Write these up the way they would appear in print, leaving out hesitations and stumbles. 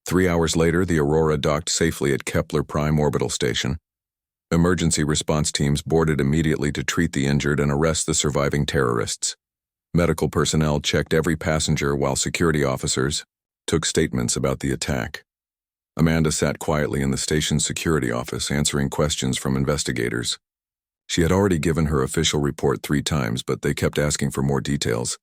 3 hours later, the Aurora docked safely at Kepler Prime Orbital Station. Emergency response teams boarded immediately to treat the injured and arrest the surviving terrorists. Medical personnel checked every passenger while security officers took statements about the attack. Amanda sat quietly in the station's security office, answering questions from investigators. She had already given her official report 3 times, but they kept asking for more details.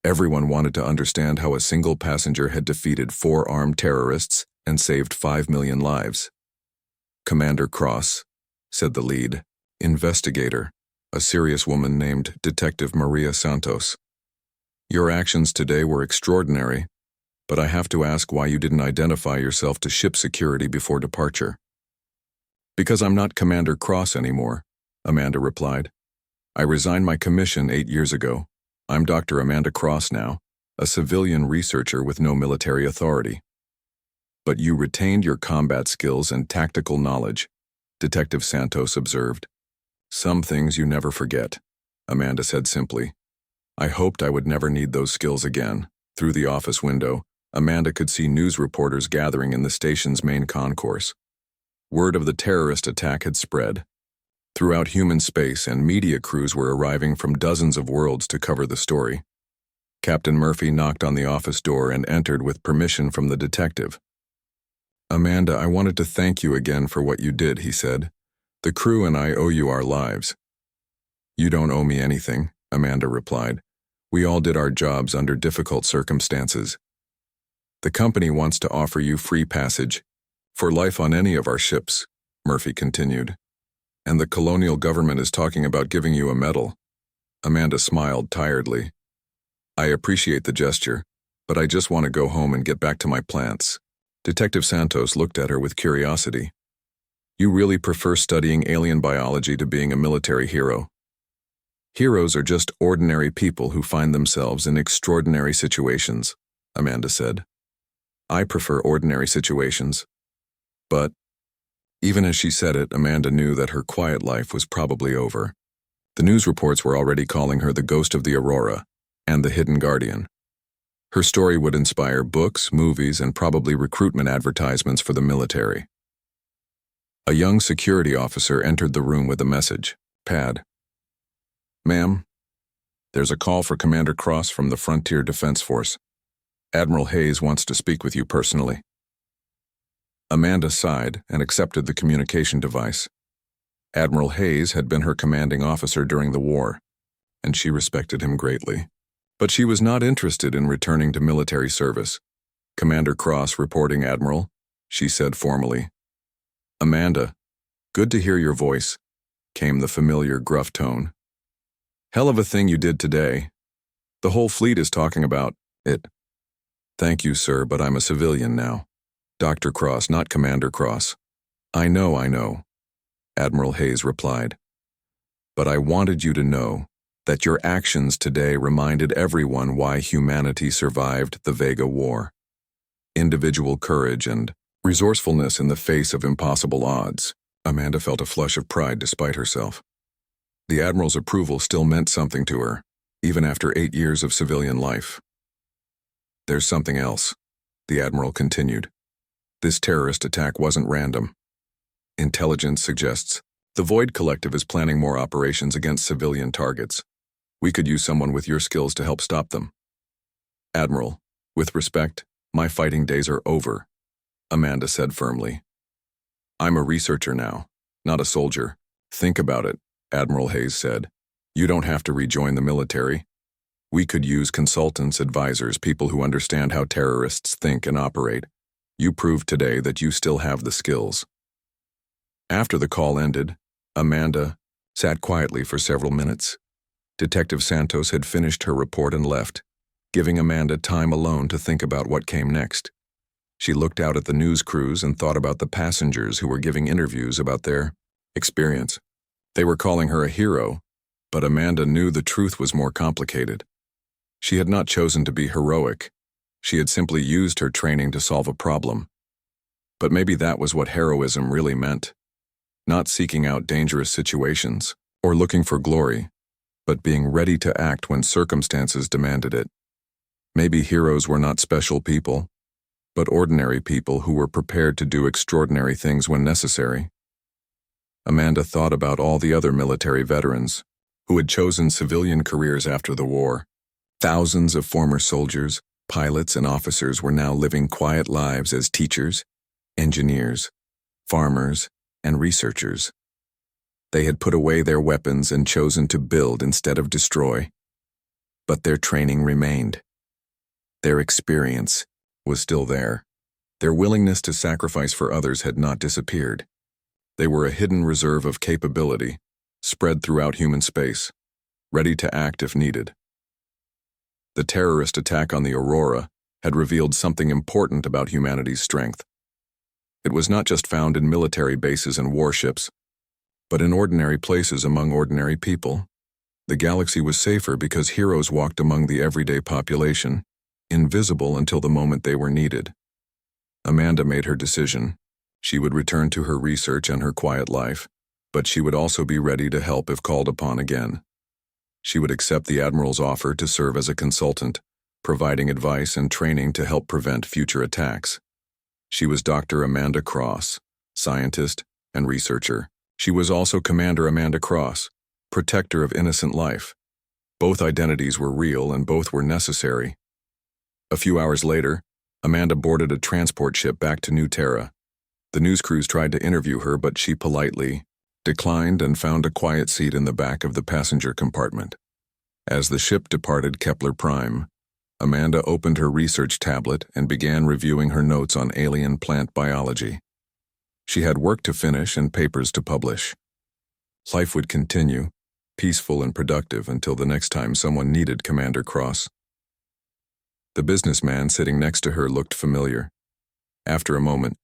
Everyone wanted to understand how a single passenger had defeated 4 armed terrorists and saved 5 million lives. "Commander Cross," said the lead investigator, a serious woman named Detective Maria Santos. "Your actions today were extraordinary, but I have to ask why you didn't identify yourself to ship security before departure." "Because I'm not Commander Cross anymore," Amanda replied. "I resigned my commission 8 years ago. I'm Dr. Amanda Cross now, a civilian researcher with no military authority." "But you retained your combat skills and tactical knowledge," Detective Santos observed. "Some things you never forget," Amanda said simply. "I hoped I would never need those skills again." Through the office window, Amanda could see news reporters gathering in the station's main concourse. Word of the terrorist attack had spread. Throughout human space, and media crews were arriving from dozens of worlds to cover the story. Captain Murphy knocked on the office door and entered with permission from the detective. "Amanda, I wanted to thank you again for what you did," he said. "The crew and I owe you our lives." "You don't owe me anything," Amanda replied. "We all did our jobs under difficult circumstances. The company wants to offer you free passage for life on any of our ships," Murphy continued. "And the colonial government is talking about giving you a medal." Amanda smiled tiredly. "I appreciate the gesture, but I just want to go home and get back to my plants." Detective Santos looked at her with curiosity. "You really prefer studying alien biology to being a military hero?" "Heroes are just ordinary people who find themselves in extraordinary situations," Amanda said. "I prefer ordinary situations." But even as she said it, Amanda knew that her quiet life was probably over. The news reports were already calling her the ghost of the Aurora and the hidden guardian. Her story would inspire books, movies, and probably recruitment advertisements for the military. A young security officer entered the room with a message. Pad. "Ma'am, there's a call for Commander Cross from the Frontier Defense Force. Admiral Hayes wants to speak with you personally." Amanda sighed and accepted the communication device. Admiral Hayes had been her commanding officer during the war, and she respected him greatly. But she was not interested in returning to military service. "Commander Cross reporting, Admiral," she said formally. "Amanda, good to hear your voice," came the familiar gruff tone. "Hell of a thing you did today. The whole fleet is talking about it." "Thank you, sir, but I'm a civilian now. Dr. Cross, not Commander Cross." I know," Admiral Hayes replied. "But I wanted you to know that your actions today reminded everyone why humanity survived the Vega War. Individual courage and resourcefulness in the face of impossible odds." Amanda felt a flush of pride despite herself. The Admiral's approval still meant something to her, even after 8 years of civilian life. "There's something else," the Admiral continued. "This terrorist attack wasn't random. Intelligence suggests the Void Collective is planning more operations against civilian targets. We could use someone with your skills to help stop them." "Admiral, with respect, my fighting days are over," Amanda said firmly. "I'm a researcher now, not a soldier." "Think about it," Admiral Hayes said. "You don't have to rejoin the military. We could use consultants, advisors, people who understand how terrorists think and operate. You proved today that you still have the skills." After the call ended, Amanda sat quietly for several minutes. Detective Santos had finished her report and left, giving Amanda time alone to think about what came next. She looked out at the news crews and thought about the passengers who were giving interviews about their experience. They were calling her a hero, but Amanda knew the truth was more complicated. She had not chosen to be heroic. She had simply used her training to solve a problem. But maybe that was what heroism really meant. Not seeking out dangerous situations or looking for glory, but being ready to act when circumstances demanded it. Maybe heroes were not special people. but ordinary people who were prepared to do extraordinary things when necessary. Amanda thought about all the other military veterans who had chosen civilian careers after the war. Thousands of former soldiers, pilots, and officers were now living quiet lives as teachers, engineers, farmers, and researchers. They had put away their weapons and chosen to build instead of destroy. But their training remained. Their experience was still there. Their willingness to sacrifice for others had not disappeared. They were a hidden reserve of capability, spread throughout human space, ready to act if needed. The terrorist attack on the Aurora had revealed something important about humanity's strength. It was not just found in military bases and warships, but in ordinary places among ordinary people. The galaxy was safer because heroes walked among the everyday population, invisible until the moment they were needed. Amanda made her decision. She would return to her research and her quiet life, but she would also be ready to help if called upon again. She would accept the Admiral's offer to serve as a consultant, providing advice and training to help prevent future attacks. She was Dr. Amanda Cross, scientist and researcher. She was also Commander Amanda Cross, protector of innocent life. Both identities were real and both were necessary. A few hours later, Amanda boarded a transport ship back to New Terra. The news crews tried to interview her, but she politely declined and found a quiet seat in the back of the passenger compartment. As the ship departed Kepler Prime, Amanda opened her research tablet and began reviewing her notes on alien plant biology. She had work to finish and papers to publish. Life would continue, peaceful and productive, until the next time someone needed Commander Cross. The businessman sitting next to her looked familiar. After a moment,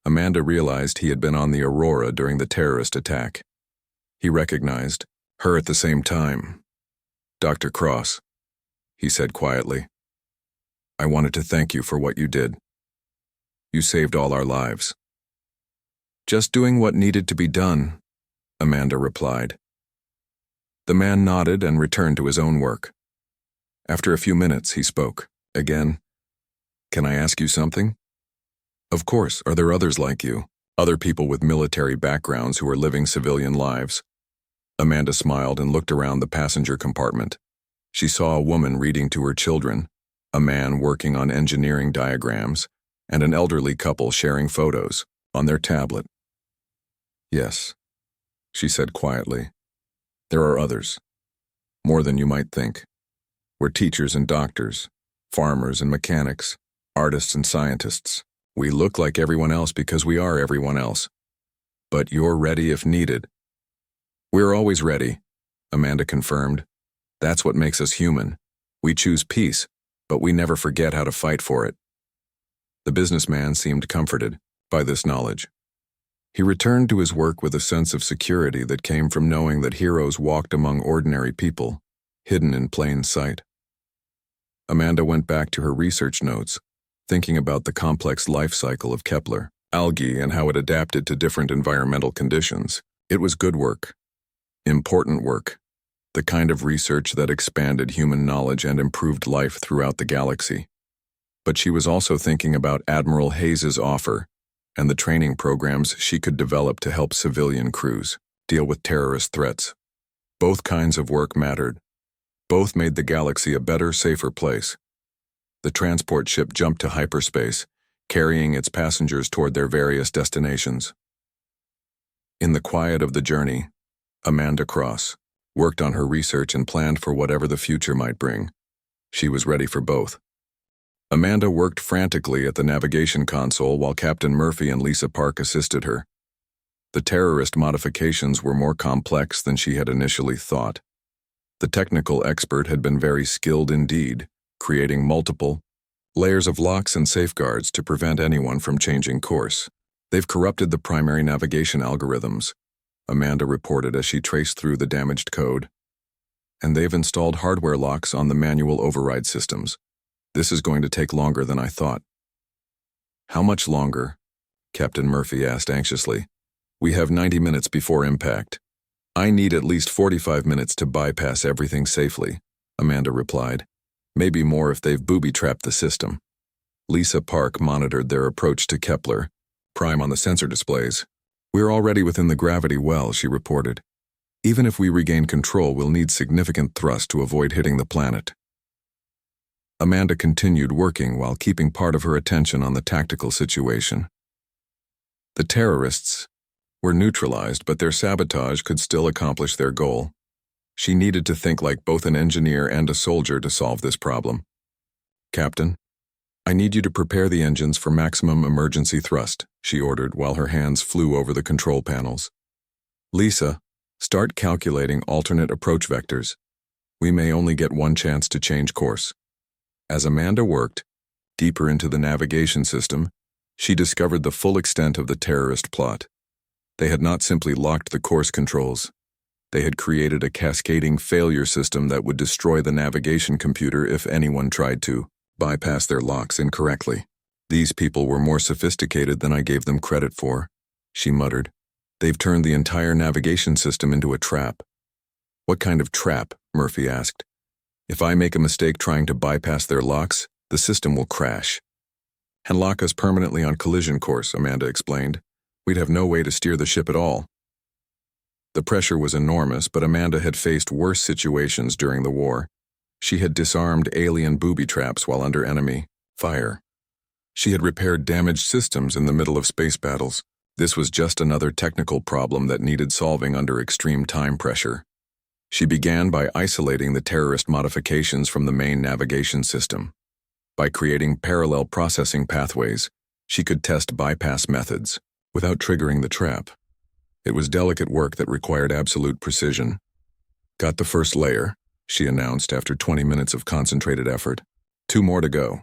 Amanda realized he had been on the Aurora during the terrorist attack. He recognized her at the same time. "Dr. Cross," he said quietly, "I wanted to thank you for what you did. You saved all our lives." "Just doing what needed to be done," Amanda replied. The man nodded and returned to his own work. After a few minutes, he spoke again. "Can I ask you something?" "Of course. Are there others like you? Other people with military backgrounds who are living civilian lives?" Amanda smiled and looked around the passenger compartment. She saw a woman reading to her children, a man working on engineering diagrams, and an elderly couple sharing photos on their tablet. "Yes," she said quietly. "There are others. More than you might think. We're teachers and doctors, farmers and mechanics, artists and scientists. We look like everyone else because we are everyone else. But you're ready if needed." "We're always ready," Amanda confirmed. "That's what makes us human. We choose peace, but we never forget how to fight for it." The businessman seemed comforted by this knowledge. He returned to his work with a sense of security that came from knowing that heroes walked among ordinary people, hidden in plain sight. Amanda went back to her research notes, thinking about the complex life cycle of Kepler, algae, and how it adapted to different environmental conditions. It was good work, important work, the kind of research that expanded human knowledge and improved life throughout the galaxy. But she was also thinking about Admiral Hayes's offer and the training programs she could develop to help civilian crews deal with terrorist threats. Both kinds of work mattered. Both made the galaxy a better, safer place. The transport ship jumped to hyperspace, carrying its passengers toward their various destinations. In the quiet of the journey, Amanda Cross worked on her research and planned for whatever the future might bring. She was ready for both. Amanda worked frantically at the navigation console while Captain Murphy and Lisa Park assisted her. The terrorist modifications were more complex than she had initially thought. The technical expert had been very skilled indeed, creating multiple layers of locks and safeguards to prevent anyone from changing course. "They've corrupted the primary navigation algorithms," Amanda reported as she traced through the damaged code. "And they've installed hardware locks on the manual override systems. This is going to take longer than I thought." "How much longer?" Captain Murphy asked anxiously. "We have 90 minutes before impact." "I need at least 45 minutes to bypass everything safely," Amanda replied. "Maybe more if they've booby-trapped the system." Lisa Park monitored their approach to Kepler, Prime on the sensor displays. "We're already within the gravity well," she reported. "Even if we regain control, we'll need significant thrust to avoid hitting the planet." Amanda continued working while keeping part of her attention on the tactical situation. The terrorists were neutralized, but their sabotage could still accomplish their goal. She needed to think like both an engineer and a soldier to solve this problem. "Captain, I need you to prepare the engines for maximum emergency thrust," she ordered while her hands flew over the control panels. "Lisa, start calculating alternate approach vectors. We may only get one chance to change course." As Amanda worked deeper into the navigation system, she discovered the full extent of the terrorist plot. They had not simply locked the course controls. They had created a cascading failure system that would destroy the navigation computer if anyone tried to bypass their locks incorrectly. "These people were more sophisticated than I gave them credit for," she muttered. "They've turned the entire navigation system into a trap." "What kind of trap?" Murphy asked. "If I make a mistake trying to bypass their locks, the system will crash and lock us permanently on collision course," Amanda explained. "We'd have no way to steer the ship at all." The pressure was enormous, but Amanda had faced worse situations during the war. She had disarmed alien booby traps while under enemy fire. She had repaired damaged systems in the middle of space battles. This was just another technical problem that needed solving under extreme time pressure. She began by isolating the terrorist modifications from the main navigation system. By creating parallel processing pathways, she could test bypass methods without triggering the trap. It was delicate work that required absolute precision. "Got the first layer," she announced after 20 minutes of concentrated effort. "2 more to go."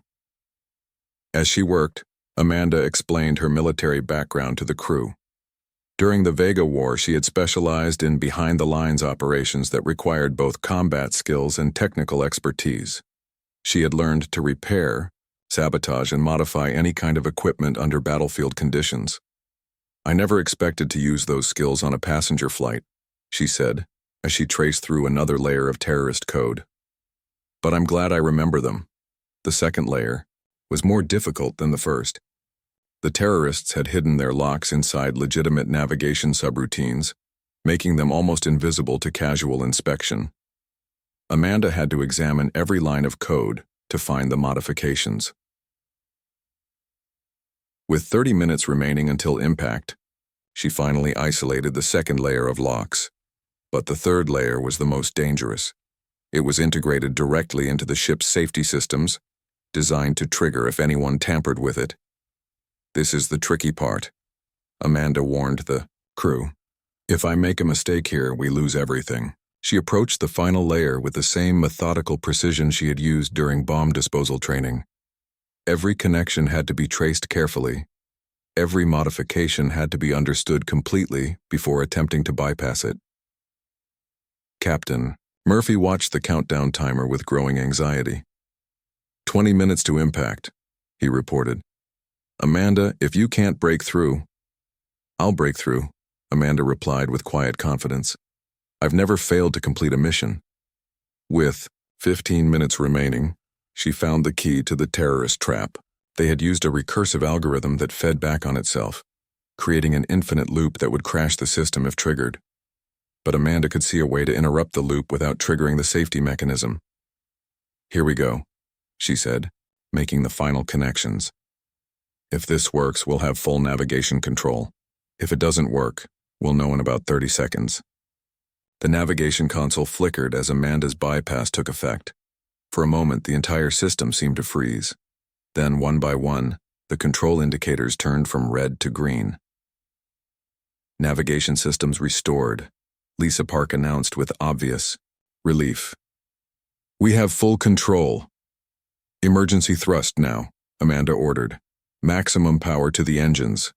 As she worked, Amanda explained her military background to the crew. During the Vega War, she had specialized in behind-the-lines operations that required both combat skills and technical expertise. She had learned to repair, sabotage, and modify any kind of equipment under battlefield conditions. "I never expected to use those skills on a passenger flight," she said, as she traced through another layer of terrorist code. "But I'm glad I remember them." The second layer was more difficult than the first. The terrorists had hidden their locks inside legitimate navigation subroutines, making them almost invisible to casual inspection. Amanda had to examine every line of code to find the modifications. With 30 minutes remaining until impact, she finally isolated the second layer of locks. But the third layer was the most dangerous. It was integrated directly into the ship's safety systems, designed to trigger if anyone tampered with it. "This is the tricky part," Amanda warned the crew. "If I make a mistake here, we lose everything." She approached the final layer with the same methodical precision she had used during bomb disposal training. Every connection had to be traced carefully. Every modification had to be understood completely before attempting to bypass it. "Captain," Murphy watched the countdown timer with growing anxiety. 20 minutes to impact," he reported. "Amanda, if you can't break through—" "I'll break through," Amanda replied with quiet confidence. "I've never failed to complete a mission." With 15 minutes remaining, she found the key to the terrorist trap. They had used a recursive algorithm that fed back on itself, creating an infinite loop that would crash the system if triggered. But Amanda could see a way to interrupt the loop without triggering the safety mechanism. "Here we go," she said, making the final connections. "If this works, we'll have full navigation control. If it doesn't work, we'll know in about 30 seconds. The navigation console flickered as Amanda's bypass took effect. For a moment, the entire system seemed to freeze. Then, one by one, the control indicators turned from red to green. "Navigation systems restored," Lisa Park announced with obvious relief. "We have full control." "Emergency thrust now," Amanda ordered. "Maximum power to the engines."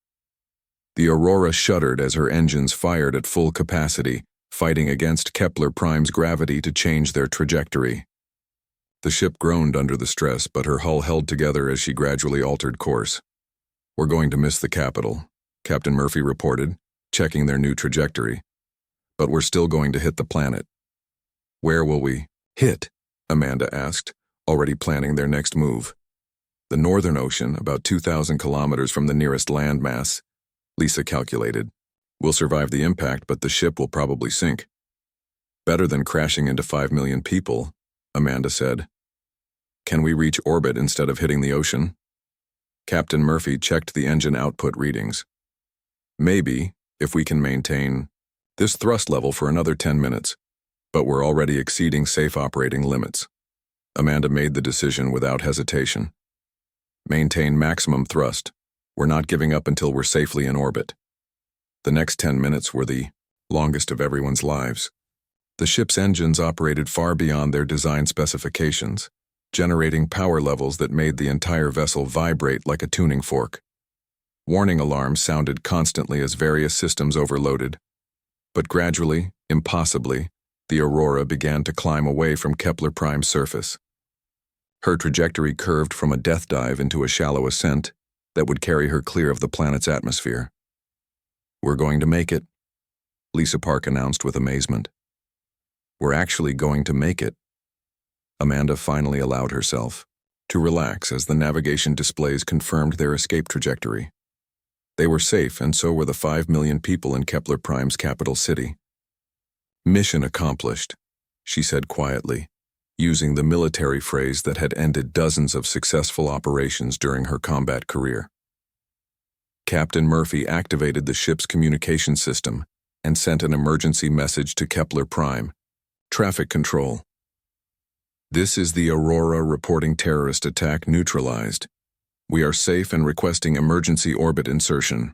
The Aurora shuddered as her engines fired at full capacity, fighting against Kepler Prime's gravity to change their trajectory. The ship groaned under the stress, but her hull held together as she gradually altered course. "We're going to miss the capital," Captain Murphy reported, checking their new trajectory. "But we're still going to hit the planet." "Where will we hit?" Amanda asked, already planning their next move. The Northern Ocean, about 2,000 kilometers from the nearest landmass, Lisa calculated. We'll survive the impact, but the ship will probably sink. Better than crashing into 5 million people, Amanda said. Can we reach orbit instead of hitting the ocean? Captain Murphy checked the engine output readings. Maybe, if we can maintain this thrust level for another 10 minutes, but we're already exceeding safe operating limits. Amanda made the decision without hesitation. Maintain maximum thrust. We're not giving up until we're safely in orbit. The next 10 minutes were the longest of everyone's lives. The ship's engines operated far beyond their design specifications, generating power levels that made the entire vessel vibrate like a tuning fork. Warning alarms sounded constantly as various systems overloaded. But gradually, impossibly, the Aurora began to climb away from Kepler Prime's surface. Her trajectory curved from a death dive into a shallow ascent that would carry her clear of the planet's atmosphere. We're going to make it, Lisa Park announced with amazement. We're actually going to make it. Amanda finally allowed herself to relax as the navigation displays confirmed their escape trajectory. They were safe, and so were the 5 million people in Kepler Prime's capital city. Mission accomplished, she said quietly, using the military phrase that had ended dozens of successful operations during her combat career. Captain Murphy activated the ship's communication system and sent an emergency message to Kepler Prime. Traffic control. This is the Aurora reporting terrorist attack neutralized. We are safe and requesting emergency orbit insertion.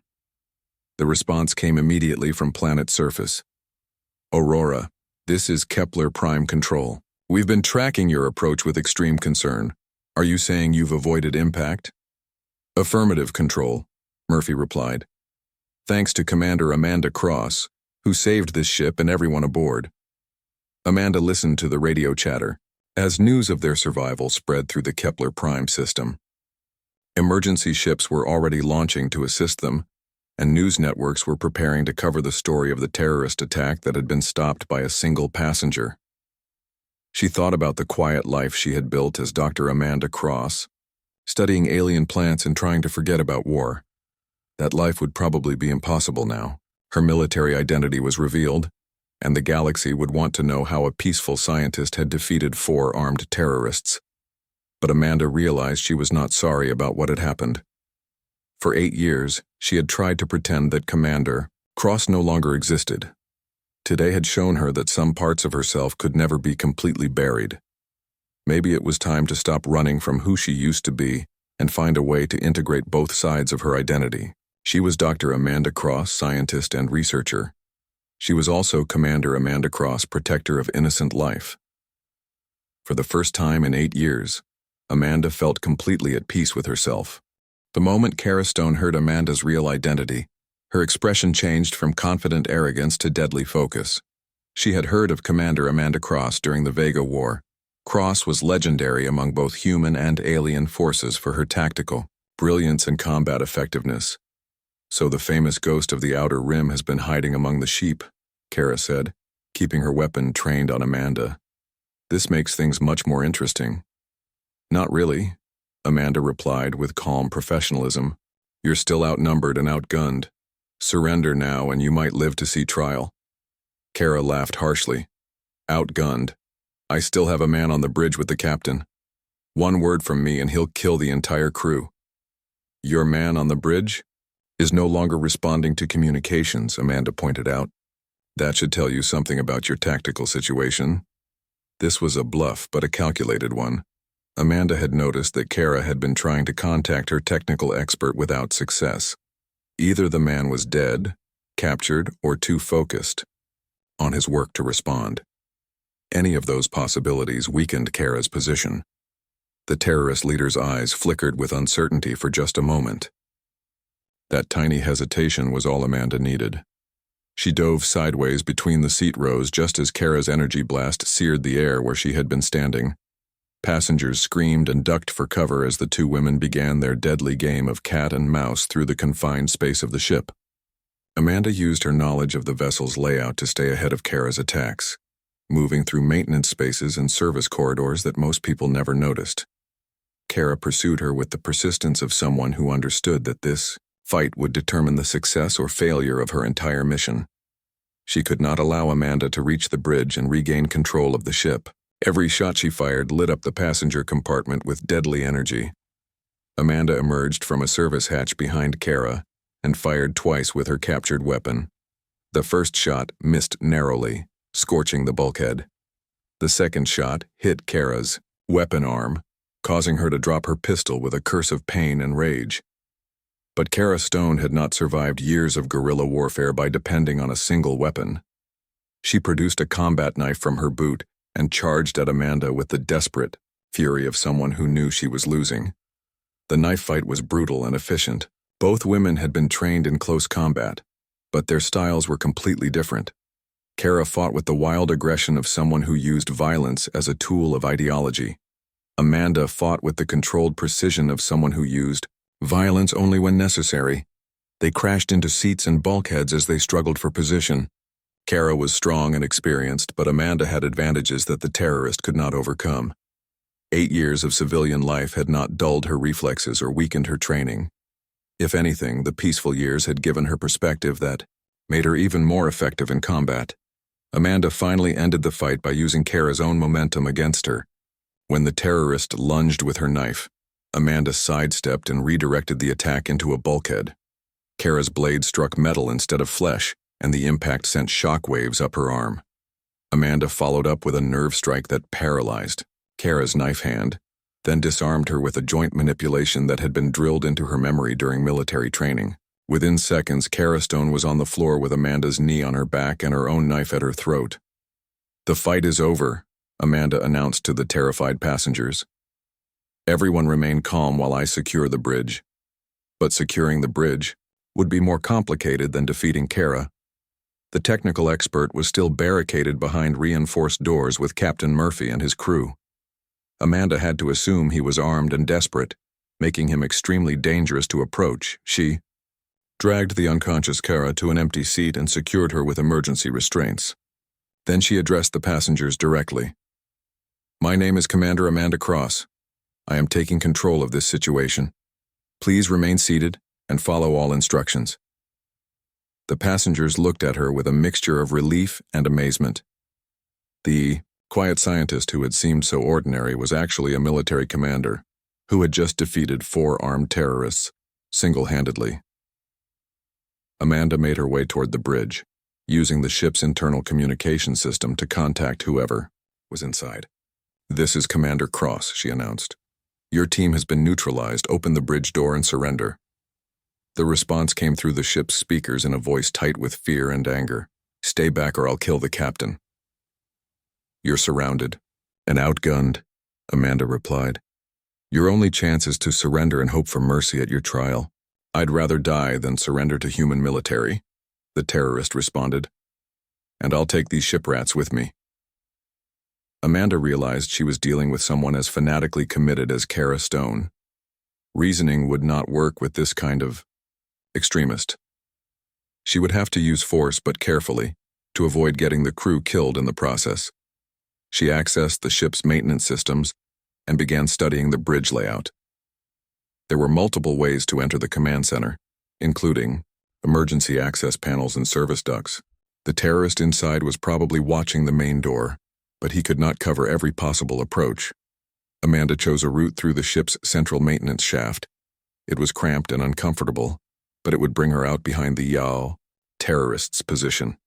The response came immediately from planet surface. Aurora, this is Kepler Prime Control. We've been tracking your approach with extreme concern. Are you saying you've avoided impact? Affirmative, Control, Murphy replied. Thanks to Commander Amanda Cross, who saved this ship and everyone aboard. Amanda listened to the radio chatter as news of their survival spread through the Kepler Prime system. Emergency ships were already launching to assist them, and news networks were preparing to cover the story of the terrorist attack that had been stopped by a single passenger. She thought about the quiet life she had built as Dr. Amanda Cross, studying alien plants and trying to forget about war. That life would probably be impossible now. Her military identity was revealed, and the galaxy would want to know how a peaceful scientist had defeated 4 armed terrorists. But Amanda realized she was not sorry about what had happened. For 8 years, she had tried to pretend that Commander Cross no longer existed. Today had shown her that some parts of herself could never be completely buried. Maybe it was time to stop running from who she used to be and find a way to integrate both sides of her identity. She was Dr. Amanda Cross, scientist and researcher. She was also Commander Amanda Cross, protector of innocent life. For the first time in 8 years, Amanda felt completely at peace with herself. The moment Kara Stone heard Amanda's real identity, her expression changed from confident arrogance to deadly focus. She had heard of Commander Amanda Cross during the Vega War. Cross was legendary among both human and alien forces for her tactical brilliance and combat effectiveness. So the famous ghost of the Outer Rim has been hiding among the sheep, Kara said, keeping her weapon trained on Amanda. This makes things much more interesting. Not really, Amanda replied with calm professionalism. You're still outnumbered and outgunned. Surrender now and you might live to see trial. Kara laughed harshly. Outgunned. I still have a man on the bridge with the captain. One word from me and he'll kill the entire crew. Your man on the bridge is no longer responding to communications, Amanda pointed out. That should tell you something about your tactical situation. This was a bluff, but a calculated one. Amanda had noticed that Kara had been trying to contact her technical expert without success. Either the man was dead, captured, or too focused on his work to respond. Any of those possibilities weakened Kara's position. The terrorist leader's eyes flickered with uncertainty for just a moment. That tiny hesitation was all Amanda needed. She dove sideways between the seat rows just as Kara's energy blast seared the air where she had been standing. Passengers screamed and ducked for cover as the 2 women began their deadly game of cat and mouse through the confined space of the ship. Amanda used her knowledge of the vessel's layout to stay ahead of Kara's attacks, moving through maintenance spaces and service corridors that most people never noticed. Kara pursued her with the persistence of someone who understood that this fight would determine the success or failure of her entire mission. She could not allow Amanda to reach the bridge and regain control of the ship. Every shot she fired lit up the passenger compartment with deadly energy. Amanda emerged from a service hatch behind Kara and fired twice with her captured weapon. The first shot missed narrowly, scorching the bulkhead. The second shot hit Kara's weapon arm, causing her to drop her pistol with a curse of pain and rage. But Kara Stone had not survived years of guerrilla warfare by depending on a single weapon. She produced a combat knife from her boot and charged at Amanda with the desperate fury of someone who knew she was losing. The knife fight was brutal and efficient. Both women had been trained in close combat, but their styles were completely different. Kara fought with the wild aggression of someone who used violence as a tool of ideology. Amanda fought with the controlled precision of someone who used violence only when necessary. They crashed into seats and bulkheads as they struggled for position. Kara was strong and experienced, but Amanda had advantages that the terrorist could not overcome. 8 years of civilian life had not dulled her reflexes or weakened her training. If anything, the peaceful years had given her perspective that made her even more effective in combat. Amanda finally ended the fight by using Kara's own momentum against her. When the terrorist lunged with her knife, Amanda sidestepped and redirected the attack into a bulkhead. Kara's blade struck metal instead of flesh, and the impact sent shock waves up her arm. Amanda followed up with a nerve strike that paralyzed Kara's knife hand, then disarmed her with a joint manipulation that had been drilled into her memory during military training. Within seconds, Kara Stone was on the floor with Amanda's knee on her back and her own knife at her throat. "The fight is over," Amanda announced to the terrified passengers. "Everyone remain calm while I secure the bridge." But securing the bridge would be more complicated than defeating Kara. The technical expert was still barricaded behind reinforced doors with Captain Murphy and his crew. Amanda had to assume he was armed and desperate, making him extremely dangerous to approach. She dragged the unconscious Kara to an empty seat and secured her with emergency restraints. Then she addressed the passengers directly. "My name is Commander Amanda Cross. I am taking control of this situation. Please remain seated and follow all instructions." The passengers looked at her with a mixture of relief and amazement. The quiet scientist who had seemed so ordinary was actually a military commander who had just defeated 4 armed terrorists single-handedly. Amanda made her way toward the bridge, using the ship's internal communication system to contact whoever was inside. "This is Commander Cross," she announced. "Your team has been neutralized. Open the bridge door and surrender." The response came through the ship's speakers in a voice tight with fear and anger. "Stay back or I'll kill the captain." "You're surrounded and outgunned," Amanda replied. "Your only chance is to surrender and hope for mercy at your trial." "I'd rather die than surrender to human military," the terrorist responded. "And I'll take these ship rats with me." Amanda realized she was dealing with someone as fanatically committed as Kara Stone. Reasoning would not work with this kind of extremist. She would have to use force, but carefully, to avoid getting the crew killed in the process. She accessed the ship's maintenance systems and began studying the bridge layout. There were multiple ways to enter the command center, including emergency access panels and service ducts. The terrorist inside was probably watching the main door, but he could not cover every possible approach. Amanda chose a route through the ship's central maintenance shaft. It was cramped and uncomfortable, but it would bring her out behind the Yao terrorist's position.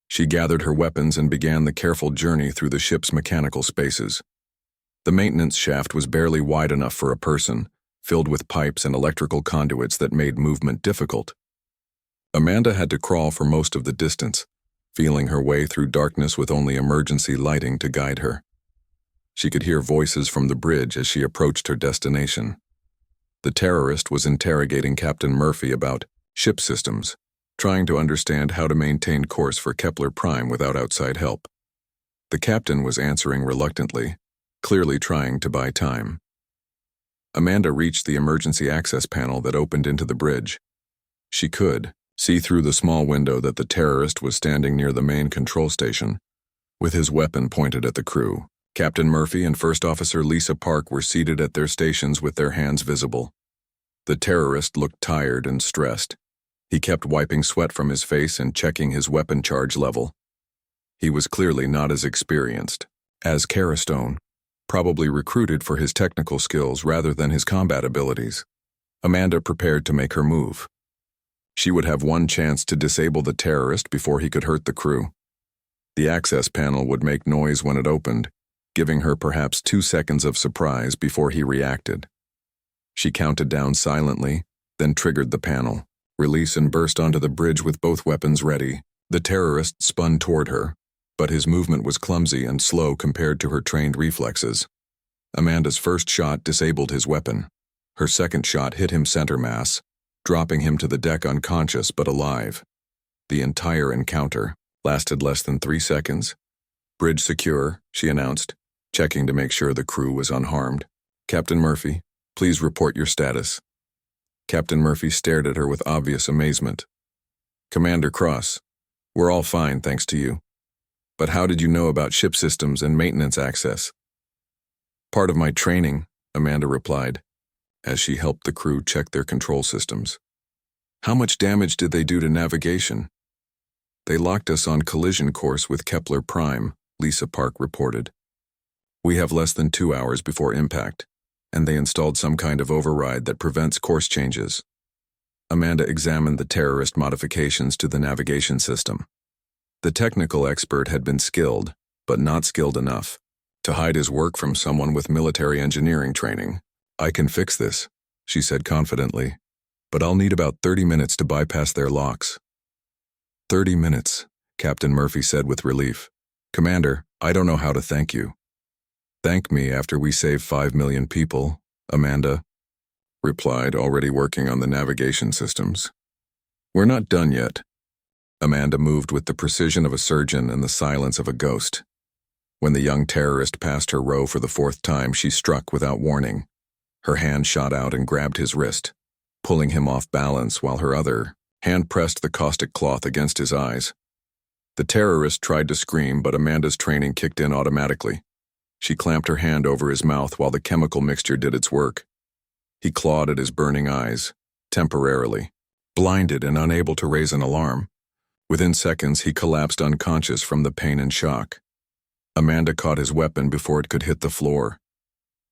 She gathered her weapons and began the careful journey through the ship's mechanical spaces. The maintenance shaft was barely wide enough for a person, filled with pipes and electrical conduits that made movement difficult. Amanda had to crawl for most of the distance, feeling her way through darkness with only emergency lighting to guide her. She could hear voices from the bridge as she approached her destination. The terrorist was interrogating Captain Murphy about ship systems, trying to understand how to maintain course for Kepler Prime without outside help. The captain was answering reluctantly, clearly trying to buy time. Amanda reached the emergency access panel that opened into the bridge. She could see through the small window that the terrorist was standing near the main control station, with his weapon pointed at the crew. Captain Murphy and First Officer Lisa Park were seated at their stations with their hands visible. The terrorist looked tired and stressed. He kept wiping sweat from his face and checking his weapon charge level. He was clearly not as experienced as Carastone, probably recruited for his technical skills rather than his combat abilities. Amanda prepared to make her move. She would have one chance to disable the terrorist before he could hurt the crew. The access panel would make noise when it opened, giving her perhaps 2 seconds of surprise before he reacted. She counted down silently, then triggered the panel. Release and burst onto the bridge with both weapons ready. The terrorist spun toward her, but his movement was clumsy and slow compared to her trained reflexes. Amanda's first shot disabled his weapon. Her second shot hit him center mass, dropping him to the deck unconscious but alive. The entire encounter lasted less than 3 seconds. "Bridge secure," she announced, checking to make sure the crew was unharmed. "Captain Murphy, please report your status." Captain Murphy stared at her with obvious amazement. "Commander Cross, we're all fine thanks to you. But how did you know about ship systems and maintenance access?" "Part of my training," Amanda replied, as she helped the crew check their control systems. "How much damage did they do to navigation?" "They locked us on collision course with Kepler Prime," Lisa Park reported. "We have less than 2 hours before impact, and they installed some kind of override that prevents course changes." Amanda examined the terrorist modifications to the navigation system. The technical expert had been skilled, but not skilled enough to hide his work from someone with military engineering training. "I can fix this," she said confidently, "but I'll need about 30 minutes to bypass their locks." 30 minutes, Captain Murphy said with relief. "Commander, I don't know how to thank you." "Thank me after we save 5 million people," Amanda replied, already working on the navigation systems. "We're not done yet." Amanda moved with the precision of a surgeon and the silence of a ghost. When the young terrorist passed her row for the 4th time, she struck without warning. Her hand shot out and grabbed his wrist, pulling him off balance while her other hand pressed the caustic cloth against his eyes. The terrorist tried to scream, but Amanda's training kicked in automatically. She clamped her hand over his mouth while the chemical mixture did its work. He clawed at his burning eyes, temporarily, blinded and unable to raise an alarm. Within seconds, he collapsed unconscious from the pain and shock. Amanda caught his weapon before it could hit the floor.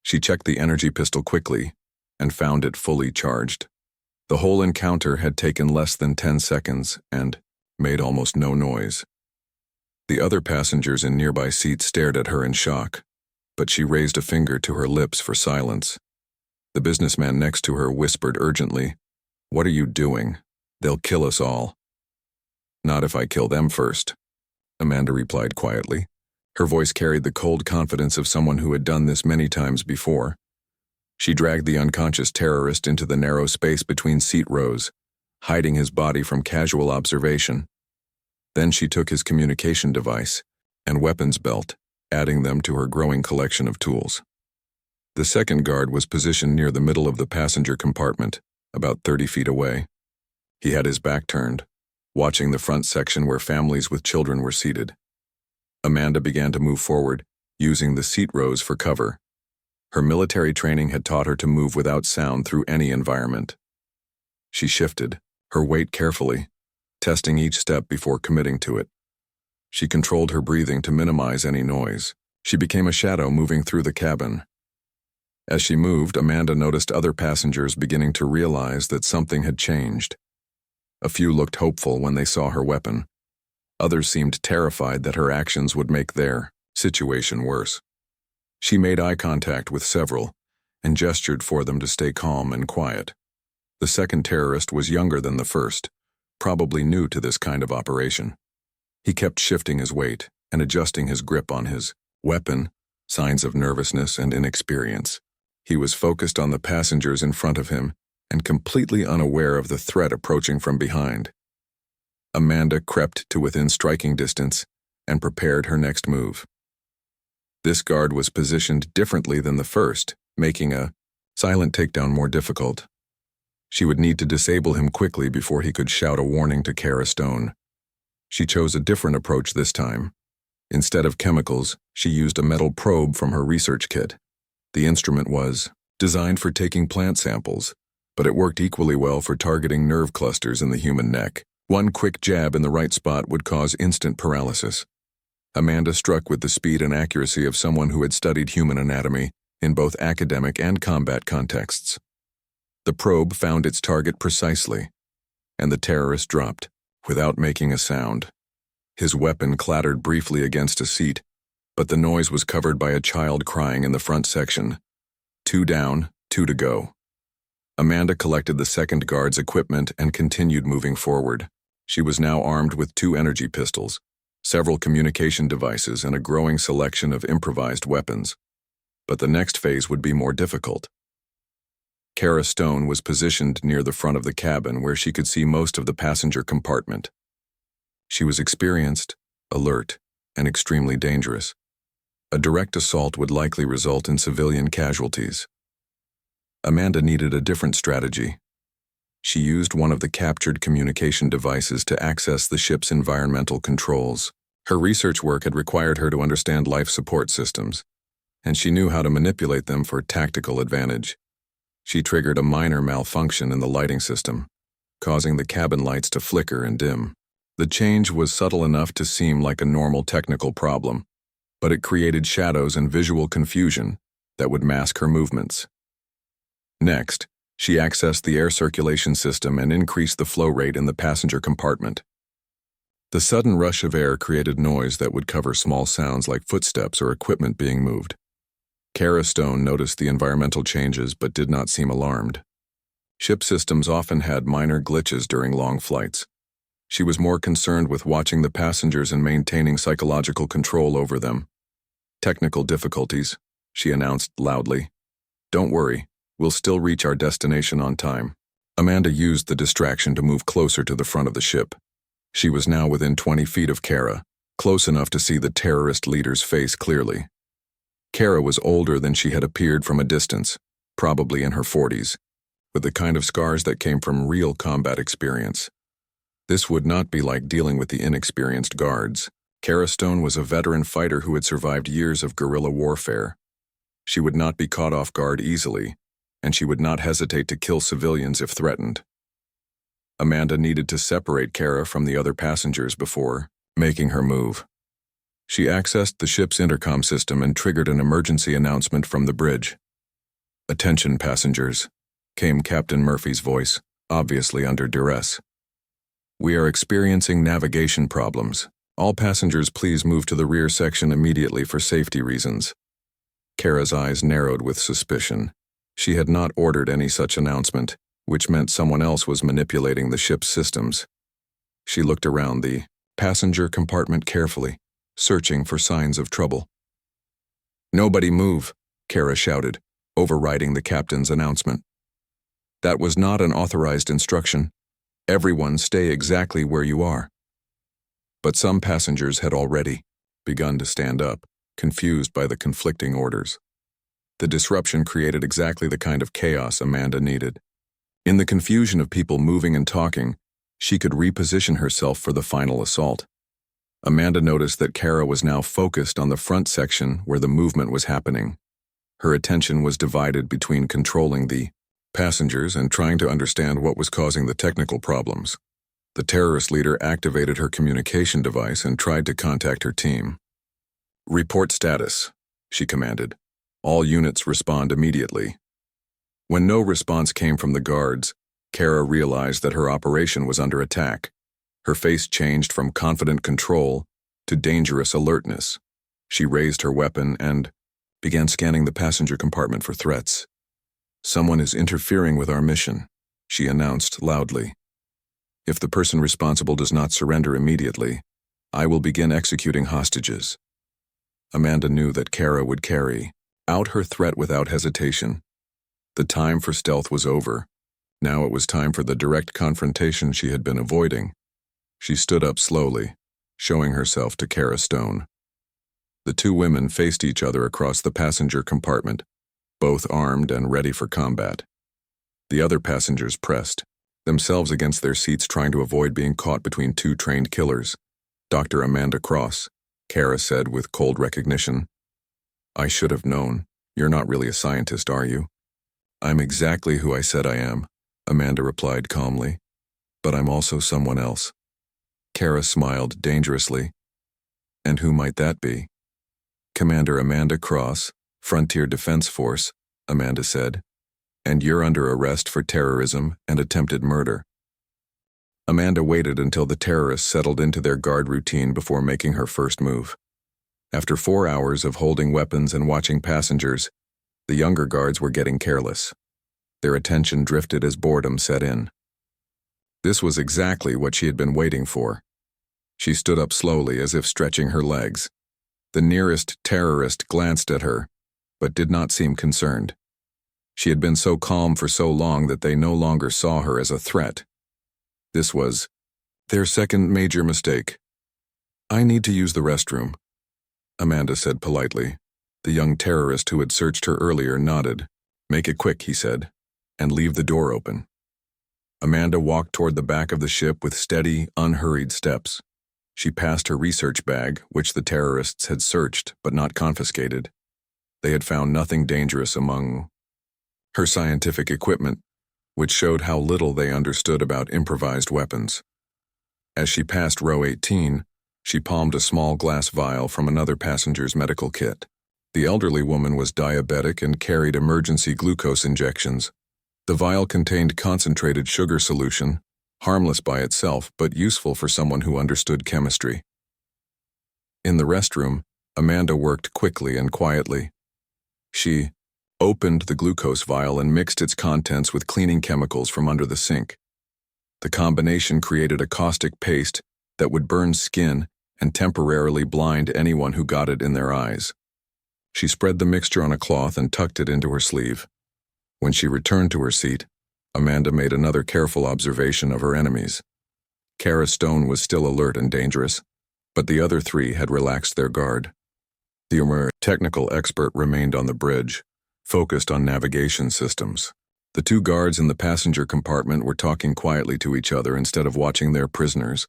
She checked the energy pistol quickly and found it fully charged. The whole encounter had taken less than 10 seconds and made almost no noise. The other passengers in nearby seats stared at her in shock, but she raised a finger to her lips for silence. The businessman next to her whispered urgently, "What are you doing? They'll kill us all." "Not if I kill them first," Amanda replied quietly. Her voice carried the cold confidence of someone who had done this many times before. She dragged the unconscious terrorist into the narrow space between seat rows, hiding his body from casual observation. Then she took his communication device and weapons belt, adding them to her growing collection of tools. The second guard was positioned near the middle of the passenger compartment, about 30 feet away. He had his back turned, watching the front section where families with children were seated. Amanda began to move forward, using the seat rows for cover. Her military training had taught her to move without sound through any environment. She shifted, her weight carefully, testing each step before committing to it. She controlled her breathing to minimize any noise. She became a shadow moving through the cabin. As she moved, Amanda noticed other passengers beginning to realize that something had changed. A few looked hopeful when they saw her weapon. Others seemed terrified that her actions would make their situation worse. She made eye contact with several and gestured for them to stay calm and quiet. The second terrorist was younger than the first, probably new to this kind of operation. He kept shifting his weight and adjusting his grip on his weapon, signs of nervousness and inexperience. He was focused on the passengers in front of him and completely unaware of the threat approaching from behind. Amanda crept to within striking distance and prepared her next move. This guard was positioned differently than the first, making a silent takedown more difficult. She would need to disable him quickly before he could shout a warning to Carastone. She chose a different approach this time. Instead of chemicals, she used a metal probe from her research kit. The instrument was designed for taking plant samples, but it worked equally well for targeting nerve clusters in the human neck. One quick jab in the right spot would cause instant paralysis. Amanda struck with the speed and accuracy of someone who had studied human anatomy in both academic and combat contexts. The probe found its target precisely, and the terrorist dropped, without making a sound. His weapon clattered briefly against a seat, but the noise was covered by a child crying in the front section. 2 down, 2 to go. Amanda collected the second guard's equipment and continued moving forward. She was now armed with 2 energy pistols, several communication devices, and a growing selection of improvised weapons. But the next phase would be more difficult. Kara Stone was positioned near the front of the cabin where she could see most of the passenger compartment. She was experienced, alert, and extremely dangerous. A direct assault would likely result in civilian casualties. Amanda needed a different strategy. She used one of the captured communication devices to access the ship's environmental controls. Her research work had required her to understand life support systems, and she knew how to manipulate them for tactical advantage. She triggered a minor malfunction in the lighting system, causing the cabin lights to flicker and dim. The change was subtle enough to seem like a normal technical problem, but it created shadows and visual confusion that would mask her movements. Next, she accessed the air circulation system and increased the flow rate in the passenger compartment. The sudden rush of air created noise that would cover small sounds like footsteps or equipment being moved. Kara Stone noticed the environmental changes but did not seem alarmed. Ship systems often had minor glitches during long flights. She was more concerned with watching the passengers and maintaining psychological control over them. "Technical difficulties," she announced loudly. "Don't worry. We'll still reach our destination on time." Amanda used the distraction to move closer to the front of the ship. She was now within 20 feet of Kara, close enough to see the terrorist leader's face clearly. Kara was older than she had appeared from a distance, probably in her 40s, with the kind of scars that came from real combat experience. This would not be like dealing with the inexperienced guards. Kara Stone was a veteran fighter who had survived years of guerrilla warfare. She would not be caught off guard easily, and she would not hesitate to kill civilians if threatened. Amanda needed to separate Kara from the other passengers before making her move. She accessed the ship's intercom system and triggered an emergency announcement from the bridge. "Attention, passengers," came Captain Murphy's voice, obviously under duress. "We are experiencing navigation problems. All passengers please move to the rear section immediately for safety reasons." Kara's eyes narrowed with suspicion. She had not ordered any such announcement, which meant someone else was manipulating the ship's systems. She looked around the passenger compartment carefully, searching for signs of trouble. "Nobody move," Kara shouted, overriding the captain's announcement. "That was not an authorized instruction. Everyone stay exactly where you are." But some passengers had already begun to stand up, confused by the conflicting orders. The disruption created exactly the kind of chaos Amanda needed. In the confusion of people moving and talking, she could reposition herself for the final assault. Amanda noticed that Kara was now focused on the front section where the movement was happening. Her attention was divided between controlling the passengers and trying to understand what was causing the technical problems. The terrorist leader activated her communication device and tried to contact her team. "Report status," she commanded. "All units respond immediately." When no response came from the guards, Kara realized that her operation was under attack. Her face changed from confident control to dangerous alertness. She raised her weapon and began scanning the passenger compartment for threats. "Someone is interfering with our mission," she announced loudly. "If the person responsible does not surrender immediately, I will begin executing hostages." Amanda knew that Kara would carry out her threat without hesitation. The time for stealth was over. Now it was time for the direct confrontation she had been avoiding. She stood up slowly, showing herself to Kara Stone. The two women faced each other across the passenger compartment, both armed and ready for combat. The other passengers pressed, themselves against their seats trying to avoid being caught between two trained killers, Dr. Amanda Cross, Kara said with cold recognition. I should have known. You're not really a scientist, are you? I'm exactly who I said I am, Amanda replied calmly. But I'm also someone else. Kara smiled dangerously. And who might that be? Commander Amanda Cross, Frontier Defense Force, Amanda said. And you're under arrest for terrorism and attempted murder. Amanda waited until the terrorists settled into their guard routine before making her first move. After 4 hours of holding weapons and watching passengers, the younger guards were getting careless. Their attention drifted as boredom set in. This was exactly what she had been waiting for. She stood up slowly as if stretching her legs. The nearest terrorist glanced at her, but did not seem concerned. She had been so calm for so long that they no longer saw her as a threat. This was their second major mistake. I need to use the restroom, Amanda said politely. The young terrorist who had searched her earlier nodded. Make it quick, he said, and leave the door open. Amanda walked toward the back of the ship with steady, unhurried steps. She passed her research bag, which the terrorists had searched but not confiscated. They had found nothing dangerous among her scientific equipment, which showed how little they understood about improvised weapons. As she passed row 18, she palmed a small glass vial from another passenger's medical kit. The elderly woman was diabetic and carried emergency glucose injections. The vial contained concentrated sugar solution, harmless by itself but useful for someone who understood chemistry. In the restroom, Amanda worked quickly and quietly. She opened the glucose vial and mixed its contents with cleaning chemicals from under the sink. The combination created a caustic paste that would burn skin and temporarily blind anyone who got it in their eyes. She spread the mixture on a cloth and tucked it into her sleeve. When she returned to her seat, Amanda made another careful observation of her enemies. Kara Stone was still alert and dangerous, but the other three had relaxed their guard. The technical expert remained on the bridge, focused on navigation systems. The two guards in the passenger compartment were talking quietly to each other instead of watching their prisoners.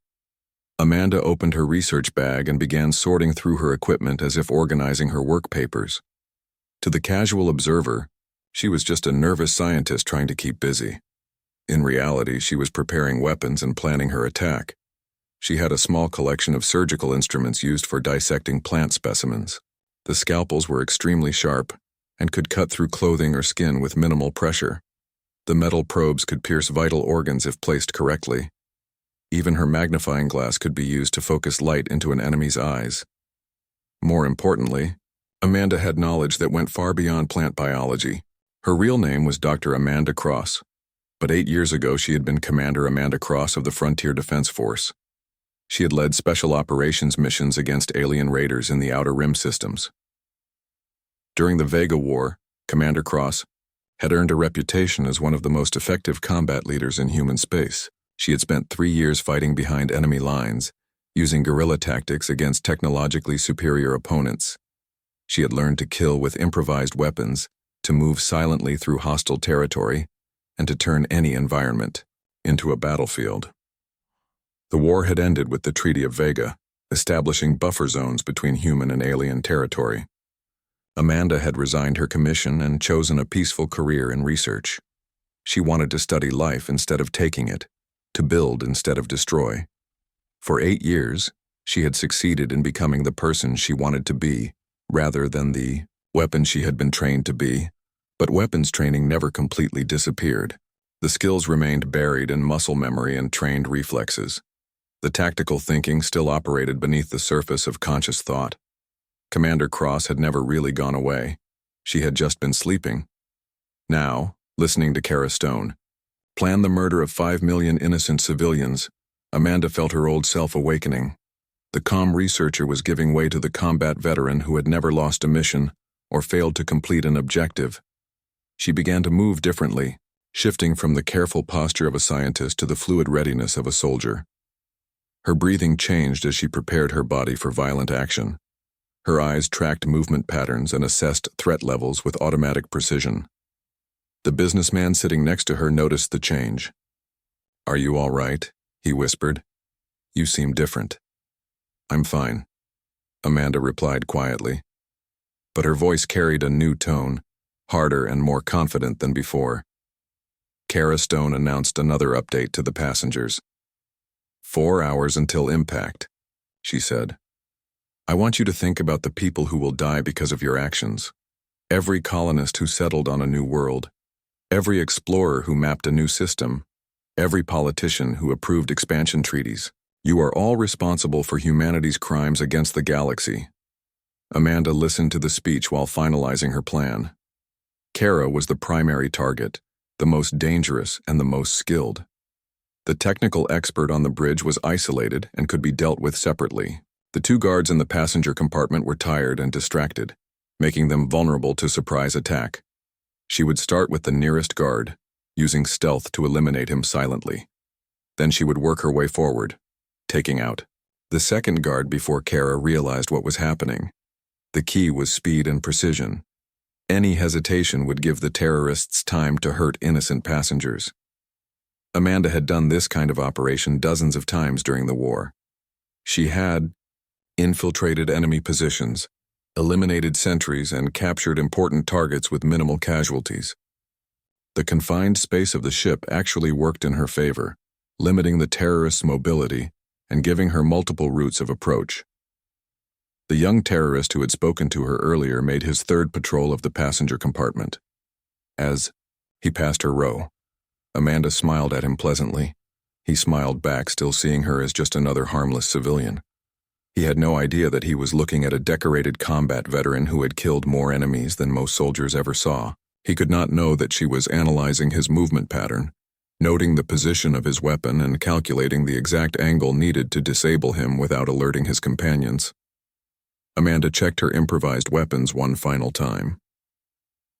Amanda opened her research bag and began sorting through her equipment as if organizing her work papers. To the casual observer, she was just a nervous scientist trying to keep busy. In reality, she was preparing weapons and planning her attack. She had a small collection of surgical instruments used for dissecting plant specimens. The scalpels were extremely sharp and could cut through clothing or skin with minimal pressure. The metal probes could pierce vital organs if placed correctly. Even her magnifying glass could be used to focus light into an enemy's eyes. More importantly, Amanda had knowledge that went far beyond plant biology. Her real name was Dr. Amanda Cross, but 8 years ago she had been Commander Amanda Cross of the Frontier Defense Force. She had led special operations missions against alien raiders in the Outer Rim systems. During the Vega War, Commander Cross had earned a reputation as one of the most effective combat leaders in human space. She had spent 3 years fighting behind enemy lines, using guerrilla tactics against technologically superior opponents. She had learned to kill with improvised weapons, to move silently through hostile territory, and to turn any environment into a battlefield. The war had ended with the Treaty of Vega, establishing buffer zones between human and alien territory. Amanda had resigned her commission and chosen a peaceful career in research. She wanted to study life instead of taking it, to build instead of destroy. For 8 years, she had succeeded in becoming the person she wanted to be, rather than the weapon she had been trained to be. But weapons training never completely disappeared. The skills remained buried in muscle memory and trained reflexes. The tactical thinking still operated beneath the surface of conscious thought. Commander Cross had never really gone away. She had just been sleeping. Now, listening to Kara Stone plan the murder of 5 million innocent civilians, Amanda felt her old self awakening. The calm researcher was giving way to the combat veteran who had never lost a mission or failed to complete an objective. She began to move differently, shifting from the careful posture of a scientist to the fluid readiness of a soldier. Her breathing changed as she prepared her body for violent action. Her eyes tracked movement patterns and assessed threat levels with automatic precision. The businessman sitting next to her noticed the change. "Are you all right?" he whispered. "You seem different." "I'm fine." Amanda replied quietly. But her voice carried a new tone, harder and more confident than before. Kara Stone announced another update to the passengers. 4 hours until impact, she said. I want you to think about the people who will die because of your actions. Every colonist who settled on a new world, every explorer who mapped a new system, every politician who approved expansion treaties. You are all responsible for humanity's crimes against the galaxy. Amanda listened to the speech while finalizing her plan. Kara was the primary target, the most dangerous and the most skilled. The technical expert on the bridge was isolated and could be dealt with separately. The 2 guards in the passenger compartment were tired and distracted, making them vulnerable to surprise attack. She would start with the nearest guard, using stealth to eliminate him silently. Then she would work her way forward, taking out the second guard before Kara realized what was happening. The key was speed and precision. Any hesitation would give the terrorists time to hurt innocent passengers. Amanda had done this kind of operation dozens of times during the war. She had infiltrated enemy positions, eliminated sentries, and captured important targets with minimal casualties. The confined space of the ship actually worked in her favor, limiting the terrorists' mobility and giving her multiple routes of approach. The young terrorist who had spoken to her earlier made his 3rd patrol of the passenger compartment. As he passed her row, Amanda smiled at him pleasantly. He smiled back, still seeing her as just another harmless civilian. He had no idea that he was looking at a decorated combat veteran who had killed more enemies than most soldiers ever saw. He could not know that she was analyzing his movement pattern, noting the position of his weapon and calculating the exact angle needed to disable him without alerting his companions. Amanda checked her improvised weapons one final time.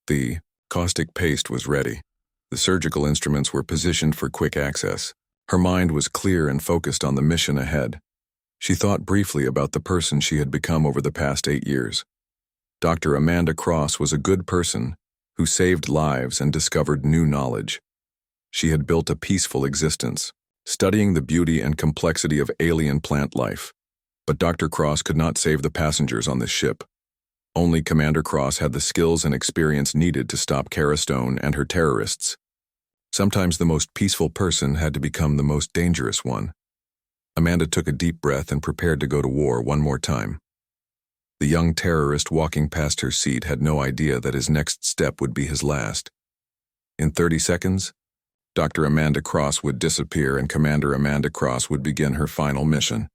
The caustic paste was ready. The surgical instruments were positioned for quick access. Her mind was clear and focused on the mission ahead. She thought briefly about the person she had become over the past 8 years. Dr. Amanda Cross was a good person who saved lives and discovered new knowledge. She had built a peaceful existence, studying the beauty and complexity of alien plant life. But Dr. Cross could not save the passengers on this ship. Only Commander Cross had the skills and experience needed to stop Kara Stone and her terrorists. Sometimes the most peaceful person had to become the most dangerous one. Amanda took a deep breath and prepared to go to war one more time. The young terrorist walking past her seat had no idea that his next step would be his last. In 30 seconds, Dr. Amanda Cross would disappear and Commander Amanda Cross would begin her final mission.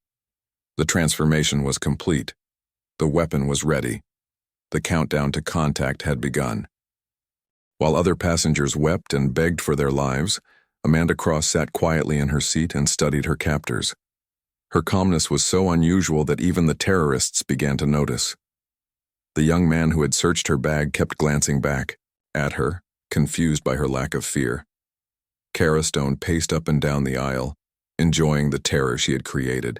The transformation was complete. The weapon was ready. The countdown to contact had begun. While other passengers wept and begged for their lives, Amanda Cross sat quietly in her seat and studied her captors. Her calmness was so unusual that even the terrorists began to notice. The young man who had searched her bag kept glancing back at her, confused by her lack of fear. Kara Stone paced up and down the aisle, enjoying the terror she had created.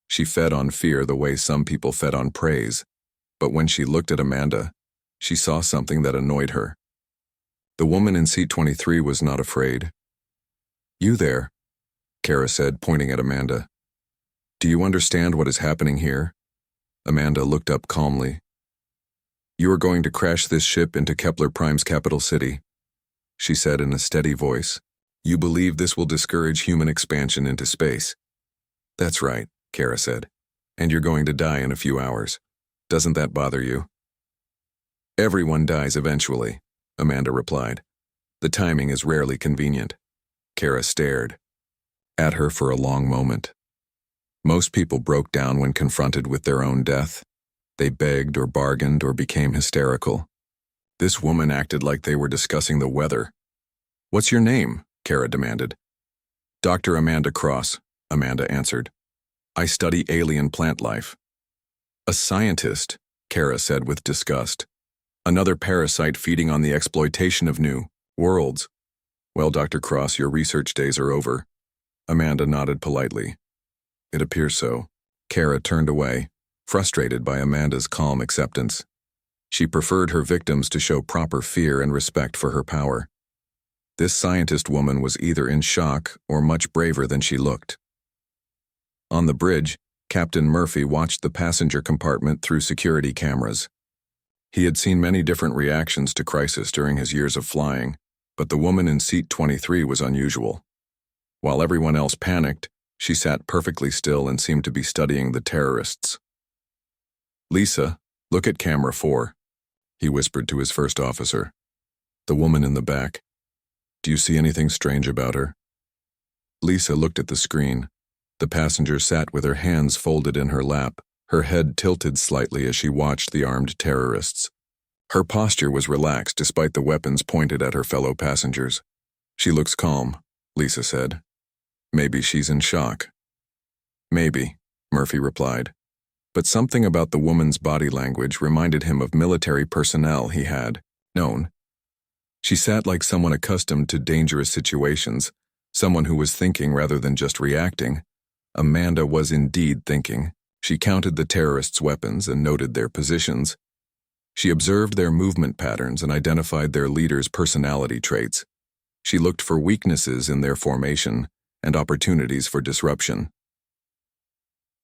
She fed on fear the way some people fed on praise, but when she looked at Amanda, she saw something that annoyed her. The woman in seat 23 was not afraid. "You there," Kara said, pointing at Amanda. "Do you understand what is happening here?" Amanda looked up calmly. "You are going to crash this ship into Kepler Prime's capital city," she said in a steady voice. "You believe this will discourage human expansion into space." "That's right," Kara said. "And you're going to die in a few hours. Doesn't that bother you?" "Everyone dies eventually," Amanda replied. "The timing is rarely convenient." Kara stared at her for a long moment. Most people broke down when confronted with their own death. They begged or bargained or became hysterical. This woman acted like they were discussing the weather. "What's your name?" Kara demanded. "Dr. Amanda Cross," Amanda answered. "I study alien plant life." "A scientist," Kara said with disgust. "Another parasite feeding on the exploitation of new worlds." "Well, Dr. Cross, your research days are over." Amanda nodded politely. "It appears so." Kara turned away, frustrated by Amanda's calm acceptance. She preferred her victims to show proper fear and respect for her power. This scientist woman was either in shock or much braver than she looked. On the bridge, Captain Murphy watched the passenger compartment through security cameras. He had seen many different reactions to crisis during his years of flying, but the woman in seat 23 was unusual. While everyone else panicked, she sat perfectly still and seemed to be studying the terrorists. "Lisa, look at camera 4, he whispered to his first officer. "The woman in the back. Do you see anything strange about her?" Lisa looked at the screen. The passenger sat with her hands folded in her lap, her head tilted slightly as she watched the armed terrorists. Her posture was relaxed despite the weapons pointed at her fellow passengers. "She looks calm," Lisa said. "Maybe she's in shock." "Maybe," Murphy replied. But something about the woman's body language reminded him of military personnel he had known. She sat like someone accustomed to dangerous situations, someone who was thinking rather than just reacting. Amanda was indeed thinking. She counted the terrorists' weapons and noted their positions. She observed their movement patterns and identified their leaders' personality traits. She looked for weaknesses in their formation and opportunities for disruption.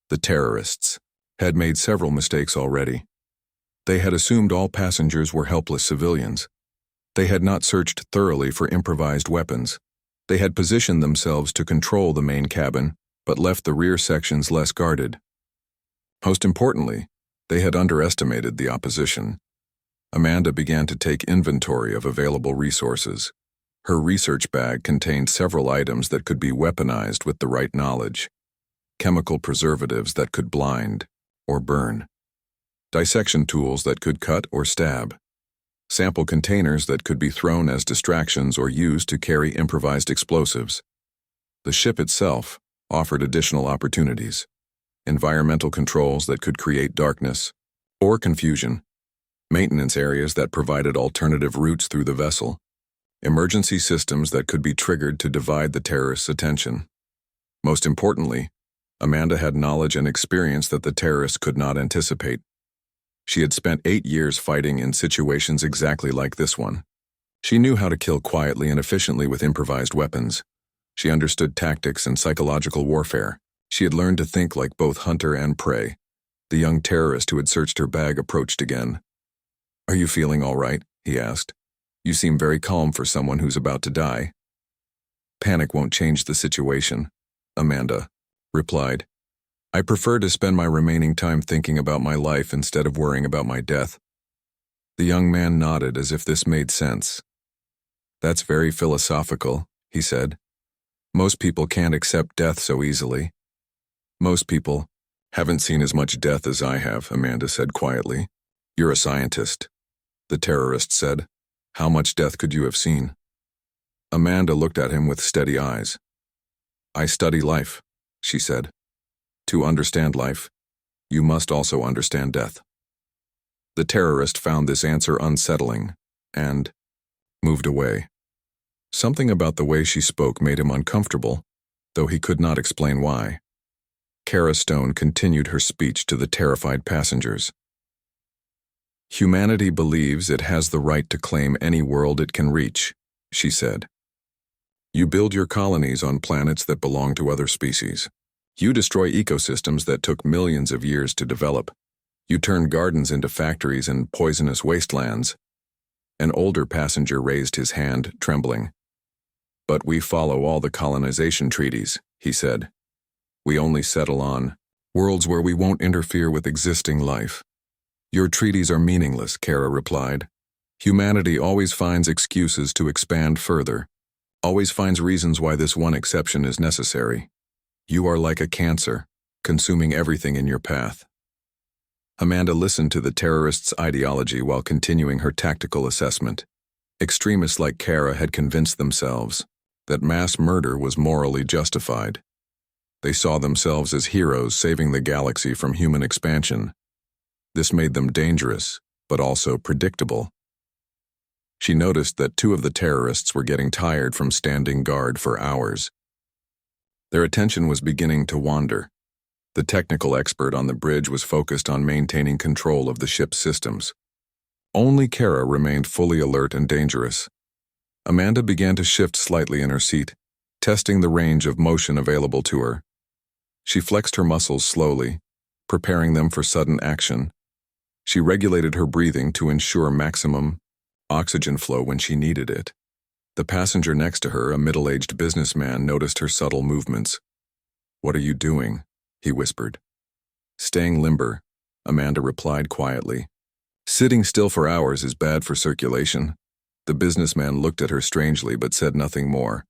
The terrorists had made several mistakes already. They had assumed all passengers were helpless civilians. They had not searched thoroughly for improvised weapons. They had positioned themselves to control the main cabin, but left the rear sections less guarded. Most importantly, they had underestimated the opposition. Amanda began to take inventory of available resources. Her research bag contained several items that could be weaponized with the right knowledge. Chemical preservatives that could blind or burn. Dissection tools that could cut or stab. Sample containers that could be thrown as distractions or used to carry improvised explosives. The ship itself offered additional opportunities. Environmental controls that could create darkness or confusion. Maintenance areas that provided alternative routes through the vessel. Emergency systems that could be triggered to divide the terrorists' attention. Most importantly, Amanda had knowledge and experience that the terrorists could not anticipate. She had spent 8 years fighting in situations exactly like this one. She knew how to kill quietly and efficiently with improvised weapons. She understood tactics and psychological warfare. She had learned to think like both hunter and prey. The young terrorist who had searched her bag approached again. "Are you feeling all right?" he asked. "You seem very calm for someone who's about to die." "Panic won't change the situation," Amanda replied. "I prefer to spend my remaining time thinking about my life instead of worrying about my death." The young man nodded as if this made sense. "That's very philosophical," he said. "Most people can't accept death so easily." "Most people haven't seen as much death as I have," Amanda said quietly. "You're a scientist," the terrorist said. "How much death could you have seen?" Amanda looked at him with steady eyes. "I study life," she said. "To understand life, you must also understand death." The terrorist found this answer unsettling and moved away. Something about the way she spoke made him uncomfortable, though he could not explain why. Kara Stone continued her speech to the terrified passengers. "Humanity believes it has the right to claim any world it can reach," she said. "You build your colonies on planets that belong to other species. You destroy ecosystems that took millions of years to develop. You turn gardens into factories and poisonous wastelands." An older passenger raised his hand, trembling. "But we follow all the colonization treaties," he said. "We only settle on worlds where we won't interfere with existing life." "Your treaties are meaningless," Kara replied. "Humanity always finds excuses to expand further, always finds reasons why this one exception is necessary. You are like a cancer, consuming everything in your path." Amanda listened to the terrorists' ideology while continuing her tactical assessment. Extremists like Kara had convinced themselves that mass murder was morally justified. They saw themselves as heroes saving the galaxy from human expansion. This made them dangerous, but also predictable. She noticed that 2 of the terrorists were getting tired from standing guard for hours. Their attention was beginning to wander. The technical expert on the bridge was focused on maintaining control of the ship's systems. Only Kara remained fully alert and dangerous. Amanda began to shift slightly in her seat, testing the range of motion available to her. She flexed her muscles slowly, preparing them for sudden action. She regulated her breathing to ensure maximum oxygen flow when she needed it. The passenger next to her, a middle-aged businessman, noticed her subtle movements. "What are you doing?" he whispered. "Staying limber," Amanda replied quietly. "Sitting still for hours is bad for circulation." The businessman looked at her strangely but said nothing more.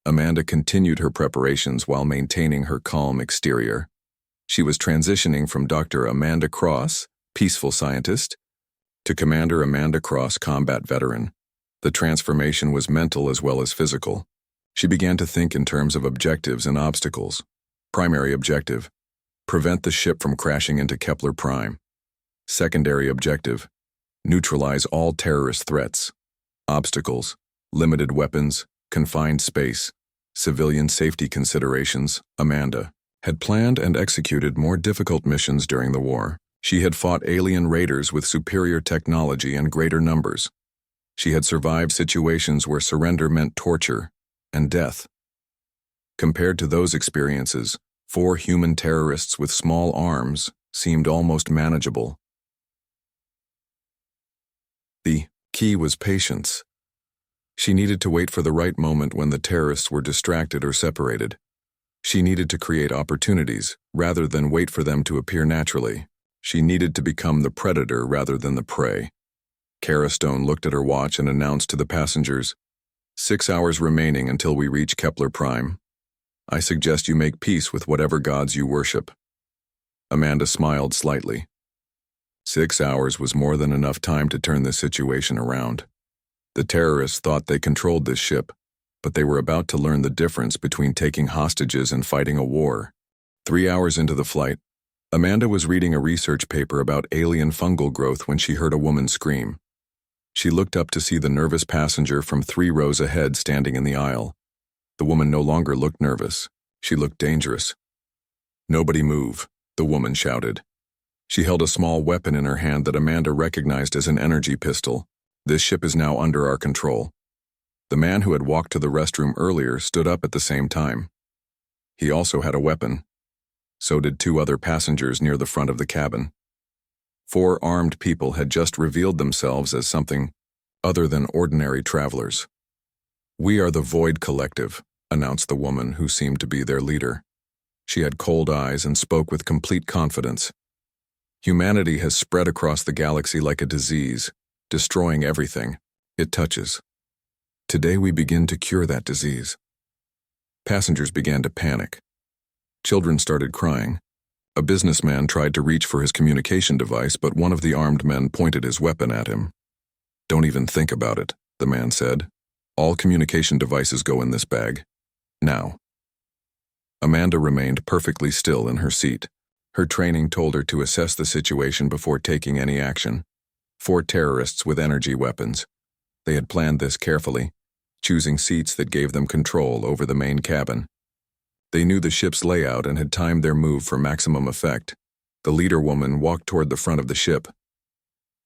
Amanda continued her preparations while maintaining her calm exterior. She was transitioning from Dr. Amanda Cross, peaceful scientist, to Commander Amanda Cross, combat veteran. The transformation was mental as well as physical. She began to think in terms of objectives and obstacles. Primary objective: prevent the ship from crashing into Kepler Prime. Secondary objective: neutralize all terrorist threats. Obstacles: limited weapons, confined space, civilian safety considerations. Amanda had planned and executed more difficult missions during the war. She had fought alien raiders with superior technology and greater numbers. She had survived situations where surrender meant torture and death. Compared to those experiences, 4 human terrorists with small arms seemed almost manageable. The key was patience. She needed to wait for the right moment when the terrorists were distracted or separated. She needed to create opportunities, rather than wait for them to appear naturally. She needed to become the predator rather than the prey. Kara Stone looked at her watch and announced to the passengers, 6 hours remaining until we reach Kepler Prime. I suggest you make peace with whatever gods you worship. Amanda smiled slightly. 6 hours was more than enough time to turn the situation around. The terrorists thought they controlled this ship, but they were about to learn the difference between taking hostages and fighting a war. 3 hours into the flight, Amanda was reading a research paper about alien fungal growth when she heard a woman scream. She looked up to see the nervous passenger from 3 rows ahead standing in the aisle. The woman no longer looked nervous. She looked dangerous. "Nobody move," the woman shouted. She held a small weapon in her hand that Amanda recognized as an energy pistol. "This ship is now under our control." The man who had walked to the restroom earlier stood up at the same time. He also had a weapon. So did 2 other passengers near the front of the cabin. 4 armed people had just revealed themselves as something other than ordinary travelers. "We are the Void Collective," announced the woman who seemed to be their leader. She had cold eyes and spoke with complete confidence. "Humanity has spread across the galaxy like a disease, destroying everything it touches. Today we begin to cure that disease." Passengers began to panic. Children started crying. A businessman tried to reach for his communication device, but one of the armed men pointed his weapon at him. "Don't even think about it," the man said. "All communication devices go in this bag. Now." Amanda remained perfectly still in her seat. Her training told her to assess the situation before taking any action. 4 terrorists with energy weapons. They had planned this carefully, choosing seats that gave them control over the main cabin. They knew the ship's layout and had timed their move for maximum effect. The leader woman walked toward the front of the ship.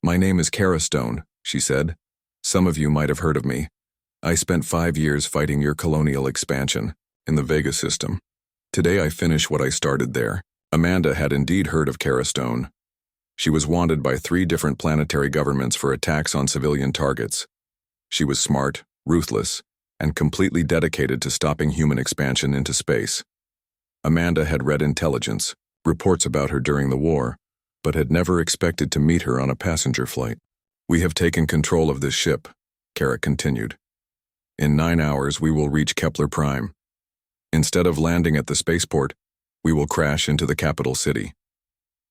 "My name is Kara Stone," she said. "Some of you might have heard of me. I spent 5 years fighting your colonial expansion in the Vega system. Today I finish what I started there." Amanda had indeed heard of Kara Stone. She was wanted by 3 different planetary governments for attacks on civilian targets. She was smart, ruthless, and completely dedicated to stopping human expansion into space. Amanda had read intelligence, reports about her during the war, but had never expected to meet her on a passenger flight. "We have taken control of this ship," Kara continued. "In 9 hours we will reach Kepler Prime. Instead of landing at the spaceport, we will crash into the capital city.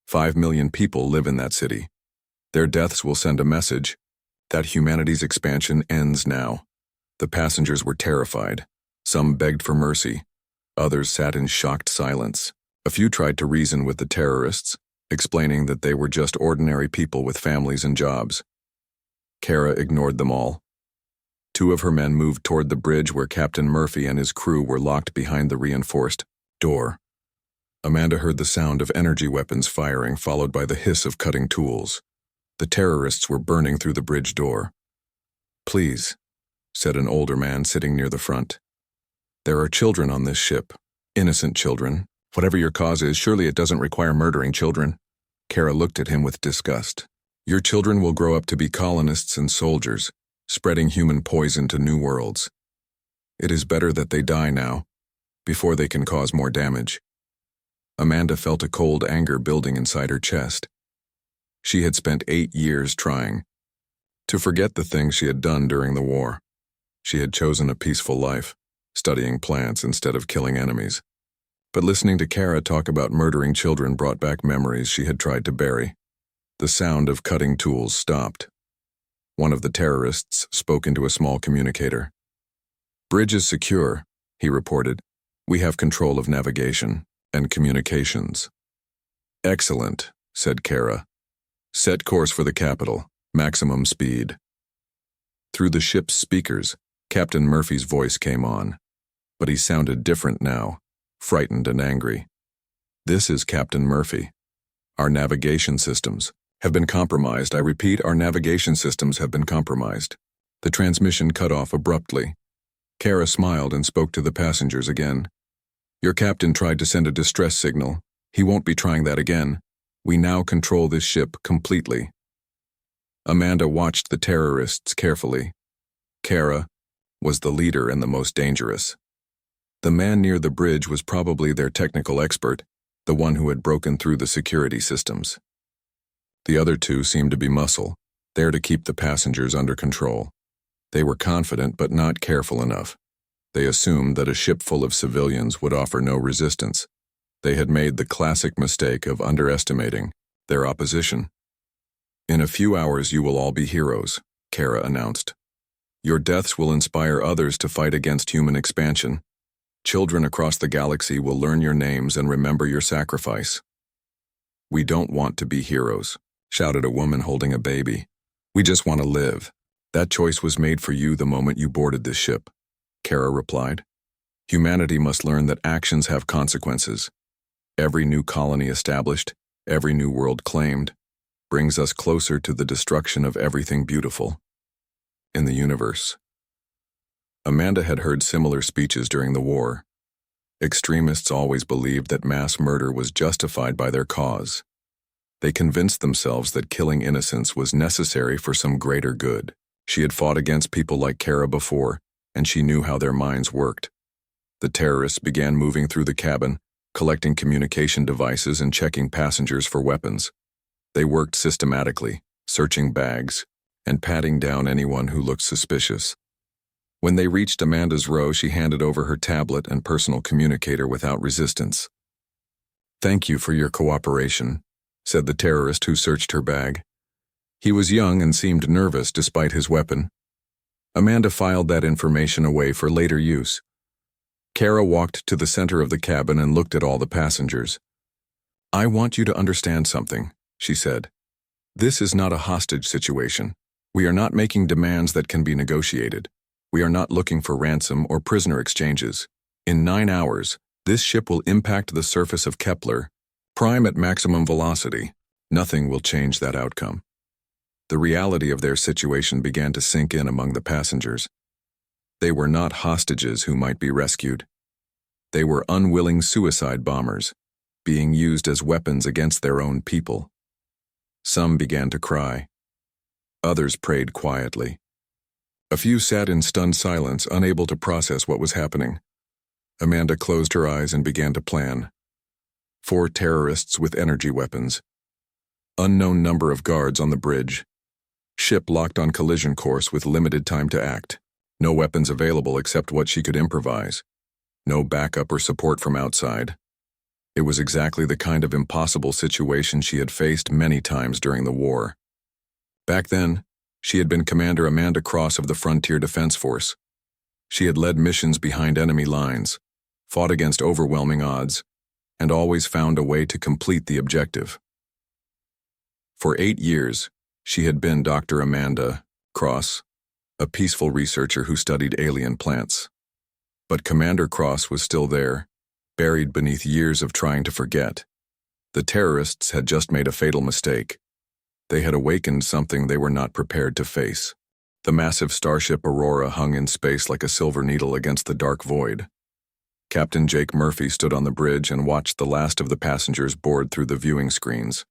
5 million people live in that city. Their deaths will send a message that humanity's expansion ends now." The passengers were terrified. Some begged for mercy. Others sat in shocked silence. A few tried to reason with the terrorists, explaining that they were just ordinary people with families and jobs. Kara ignored them all. 2 of her men moved toward the bridge where Captain Murphy and his crew were locked behind the reinforced door. Amanda heard the sound of energy weapons firing, followed by the hiss of cutting tools. The terrorists were burning through the bridge door. "Please," said an older man sitting near the front. "There are children on this ship, innocent children, Whatever your cause is, surely it doesn't require murdering children. Kara looked at him with disgust. Your children will grow up to be colonists and soldiers, spreading human poison to new worlds. It is better that they die now, before they can cause more damage. Amanda felt a cold anger building inside her chest. She had spent 8 years trying to forget the things she had done during the war. She had chosen a peaceful life, studying plants instead of killing enemies. But listening to Kara talk about murdering children brought back memories she had tried to bury. The sound of cutting tools stopped. One of the terrorists spoke into a small communicator. Bridge is secure, he reported. We have control of navigation and communications. Excellent, said Kara. Set course for the capital, maximum speed. Through the ship's speakers, Captain Murphy's voice came on. But he sounded different now, frightened and angry. This is Captain Murphy. Our navigation systems have been compromised. I repeat, our navigation systems have been compromised. The transmission cut off abruptly. Kara smiled and spoke to the passengers again. Your captain tried to send a distress signal. He won't be trying that again. We now control this ship completely. Amanda watched the terrorists carefully. Kara was the leader and the most dangerous. The man near the bridge was probably their technical expert, the one who had broken through the security systems. The other two seemed to be muscle, there to keep the passengers under control. They were confident but not careful enough. They assumed that a ship full of civilians would offer no resistance. They had made the classic mistake of underestimating their opposition. In a few hours you will all be heroes, Kara announced. Your deaths will inspire others to fight against human expansion. Children across the galaxy will learn your names and remember your sacrifice. We don't want to be heroes, shouted a woman holding a baby. We just want to live. That choice was made for you the moment you boarded this ship, Kara replied. Humanity must learn that actions have consequences. Every new colony established, every new world claimed, brings us closer to the destruction of everything beautiful in the universe. Amanda had heard similar speeches during the war. Extremists always believed that mass murder was justified by their cause. They convinced themselves that killing innocents was necessary for some greater good. She had fought against people like Kara before, and she knew how their minds worked. The terrorists began moving through the cabin, collecting communication devices and checking passengers for weapons. They worked systematically, searching bags, and patting down anyone who looked suspicious. When they reached Amanda's row, she handed over her tablet and personal communicator without resistance. Thank you for your cooperation, said the terrorist who searched her bag. He was young and seemed nervous despite his weapon. Amanda filed that information away for later use. Kara walked to the center of the cabin and looked at all the passengers. I want you to understand something, she said. This is not a hostage situation. We are not making demands that can be negotiated. We are not looking for ransom or prisoner exchanges. In 9 hours, this ship will impact the surface of Kepler, prime at maximum velocity. Nothing will change that outcome. The reality of their situation began to sink in among the passengers. They were not hostages who might be rescued. They were unwilling suicide bombers, being used as weapons against their own people. Some began to cry. Others prayed quietly. A few sat in stunned silence, unable to process what was happening. Amanda closed her eyes and began to plan. 4 terrorists with energy weapons. Unknown number of guards on the bridge. Ship locked on collision course with limited time to act. No weapons available except what she could improvise. No backup or support from outside. It was exactly the kind of impossible situation she had faced many times during the war. Back then, she had been Commander Amanda Cross of the Frontier Defense Force. She had led missions behind enemy lines, fought against overwhelming odds, and always found a way to complete the objective. For 8 years, she had been Dr. Amanda Cross, a peaceful researcher who studied alien plants. But Commander Cross was still there, buried beneath years of trying to forget. The terrorists had just made a fatal mistake. They had awakened something they were not prepared to face. The massive starship Aurora hung in space like a silver needle against the dark void. Captain Jake Murphy stood on the bridge and watched the last of the passengers board through the viewing screens.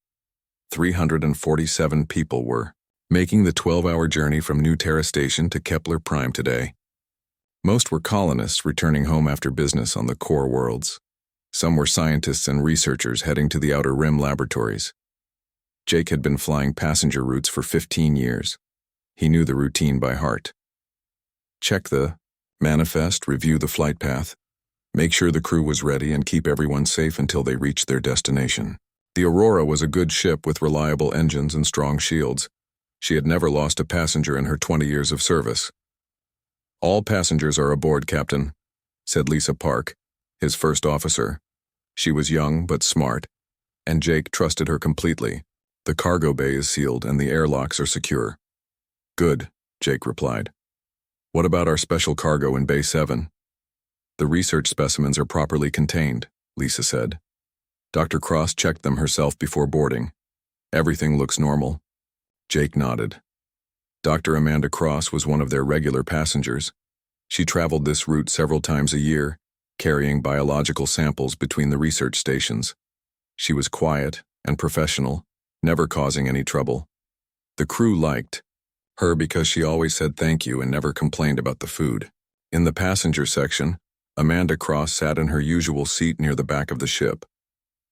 347 people were making the 12-hour journey from New Terra Station to Kepler Prime today. Most were colonists returning home after business on the core worlds. Some were scientists and researchers heading to the Outer Rim laboratories. Jake had been flying passenger routes for 15 years. He knew the routine by heart. Check the manifest, review the flight path, make sure the crew was ready, and keep everyone safe until they reached their destination. The Aurora was a good ship with reliable engines and strong shields. She had never lost a passenger in her 20 years of service. "All passengers are aboard, Captain," said Lisa Park, his first officer. She was young but smart, and Jake trusted her completely. "The cargo bay is sealed and the airlocks are secure." "Good," Jake replied. "What about our special cargo in Bay 7? "The research specimens are properly contained," Lisa said. Dr. Cross checked them herself before boarding. "Everything looks normal." Jake nodded. Dr. Amanda Cross was one of their regular passengers. She traveled this route several times a year, carrying biological samples between the research stations. She was quiet and professional, never causing any trouble. The crew liked her because she always said thank you and never complained about the food. In the passenger section, Amanda Cross sat in her usual seat near the back of the ship.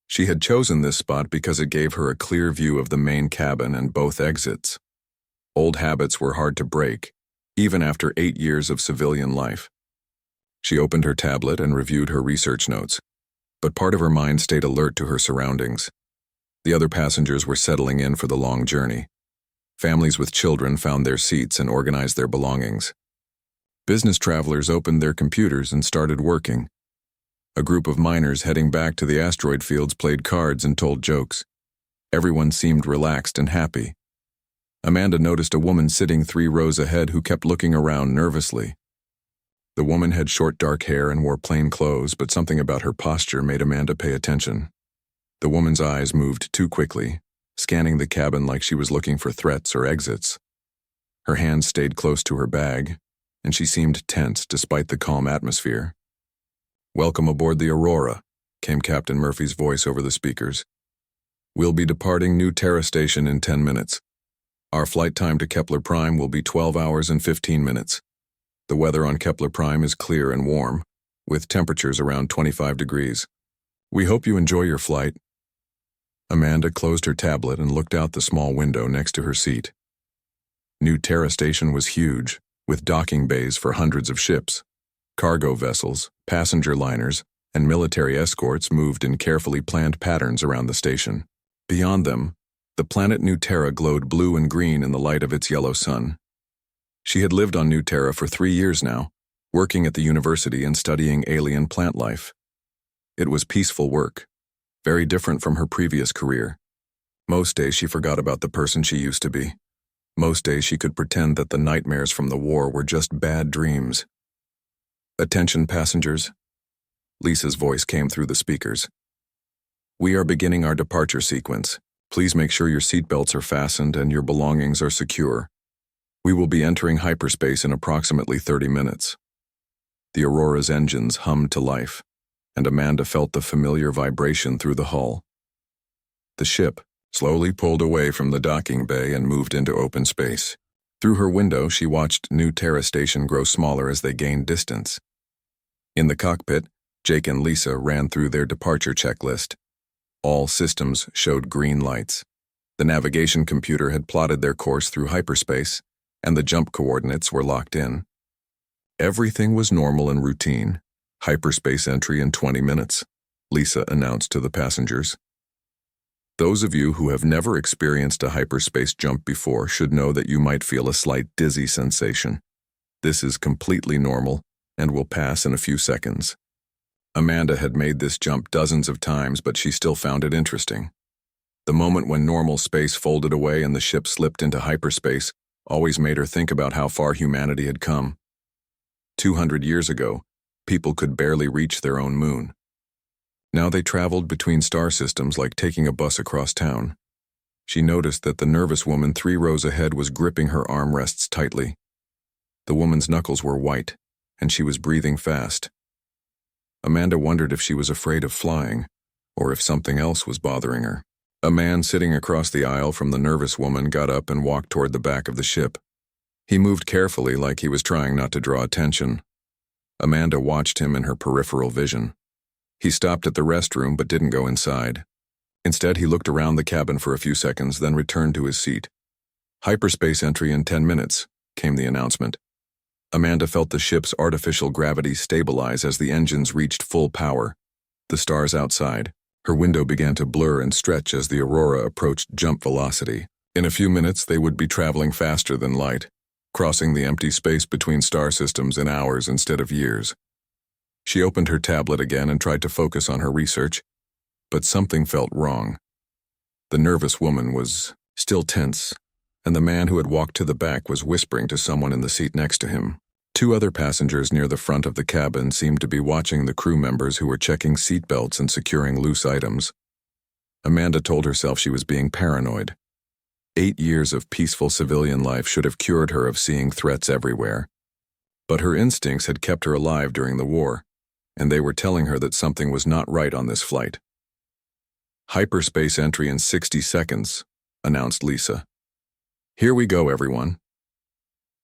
She had chosen this spot because it gave her a clear view of the main cabin and both exits. Old habits were hard to break, even after 8 years of civilian life. She opened her tablet and reviewed her research notes, but part of her mind stayed alert to her surroundings. The other passengers were settling in for the long journey. Families with children found their seats and organized their belongings. Business travelers opened their computers and started working. A group of miners heading back to the asteroid fields played cards and told jokes. Everyone seemed relaxed and happy. Amanda noticed a woman sitting 3 rows ahead who kept looking around nervously. The woman had short dark hair and wore plain clothes, but something about her posture made Amanda pay attention. The woman's eyes moved too quickly, scanning the cabin like she was looking for threats or exits. Her hands stayed close to her bag, and she seemed tense despite the calm atmosphere. "Welcome aboard the Aurora," came Captain Murphy's voice over the speakers. "We'll be departing New Terra Station in 10 minutes. Our flight time to Kepler Prime will be 12 hours and 15 minutes. The weather on Kepler Prime is clear and warm, with temperatures around 25 degrees. We hope you enjoy your flight." Amanda closed her tablet and looked out the small window next to her seat. New Terra Station was huge, with docking bays for hundreds of ships. Cargo vessels, passenger liners, and military escorts moved in carefully planned patterns around the station. Beyond them, the planet New Terra glowed blue and green in the light of its yellow sun. She had lived on New Terra for 3 years now, working at the university and studying alien plant life. It was peaceful work, very different from her previous career. Most days she forgot about the person she used to be. Most days she could pretend that the nightmares from the war were just bad dreams. "Attention passengers," Lisa's voice came through the speakers. "We are beginning our departure sequence. Please make sure your seatbelts are fastened and your belongings are secure. We will be entering hyperspace in approximately 30 minutes. The Aurora's engines hummed to life, and Amanda felt the familiar vibration through the hull. The ship slowly pulled away from the docking bay and moved into open space. Through her window, she watched New Terra Station grow smaller as they gained distance. In the cockpit, Jake and Lisa ran through their departure checklist. All systems showed green lights. The navigation computer had plotted their course through hyperspace, and the jump coordinates were locked in. Everything was normal and routine. "Hyperspace entry in 20 minutes, Lisa announced to the passengers. Those of you who have never experienced a hyperspace jump before should know that you might feel a slight dizzy sensation. This is completely normal and will pass in a few seconds. Amanda had made this jump dozens of times, but she still found it interesting. The moment when normal space folded away and the ship slipped into hyperspace always made her think about how far humanity had come. 200 years ago, people could barely reach their own moon. Now they traveled between star systems like taking a bus across town. She noticed that the nervous woman 3 rows ahead was gripping her armrests tightly. The woman's knuckles were white, and she was breathing fast. Amanda wondered if she was afraid of flying, or if something else was bothering her. A man sitting across the aisle from the nervous woman got up and walked toward the back of the ship. He moved carefully, like he was trying not to draw attention. Amanda watched him in her peripheral vision. He stopped at the restroom but didn't go inside. Instead, he looked around the cabin for a few seconds, then returned to his seat. "Hyperspace entry in 10 minutes, came the announcement. Amanda felt the ship's artificial gravity stabilize as the engines reached full power. The stars outside. Her window began to blur and stretch as the Aurora approached jump velocity. In a few minutes, they would be traveling faster than light, crossing the empty space between star systems in hours instead of years. She opened her tablet again and tried to focus on her research, but something felt wrong. The nervous woman was still tense, and the man who had walked to the back was whispering to someone in the seat next to him. Two other passengers near the front of the cabin seemed to be watching the crew members who were checking seatbelts and securing loose items. Amanda told herself she was being paranoid. 8 years of peaceful civilian life should have cured her of seeing threats everywhere. But her instincts had kept her alive during the war, and they were telling her that something was not right on this flight. "Hyperspace entry in 60 seconds, announced Lisa. "Here we go, everyone."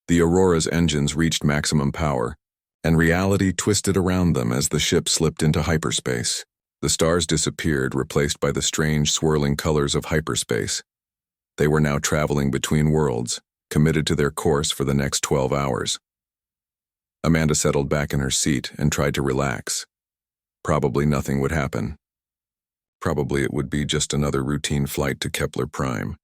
The Aurora's engines reached maximum power, and reality twisted around them as the ship slipped into hyperspace. The stars disappeared, replaced by the strange swirling colors of hyperspace. They were now traveling between worlds, committed to their course for the next 12 hours. Amanda settled back in her seat and tried to relax. Probably nothing would happen. Probably it would be just another routine flight to Kepler Prime.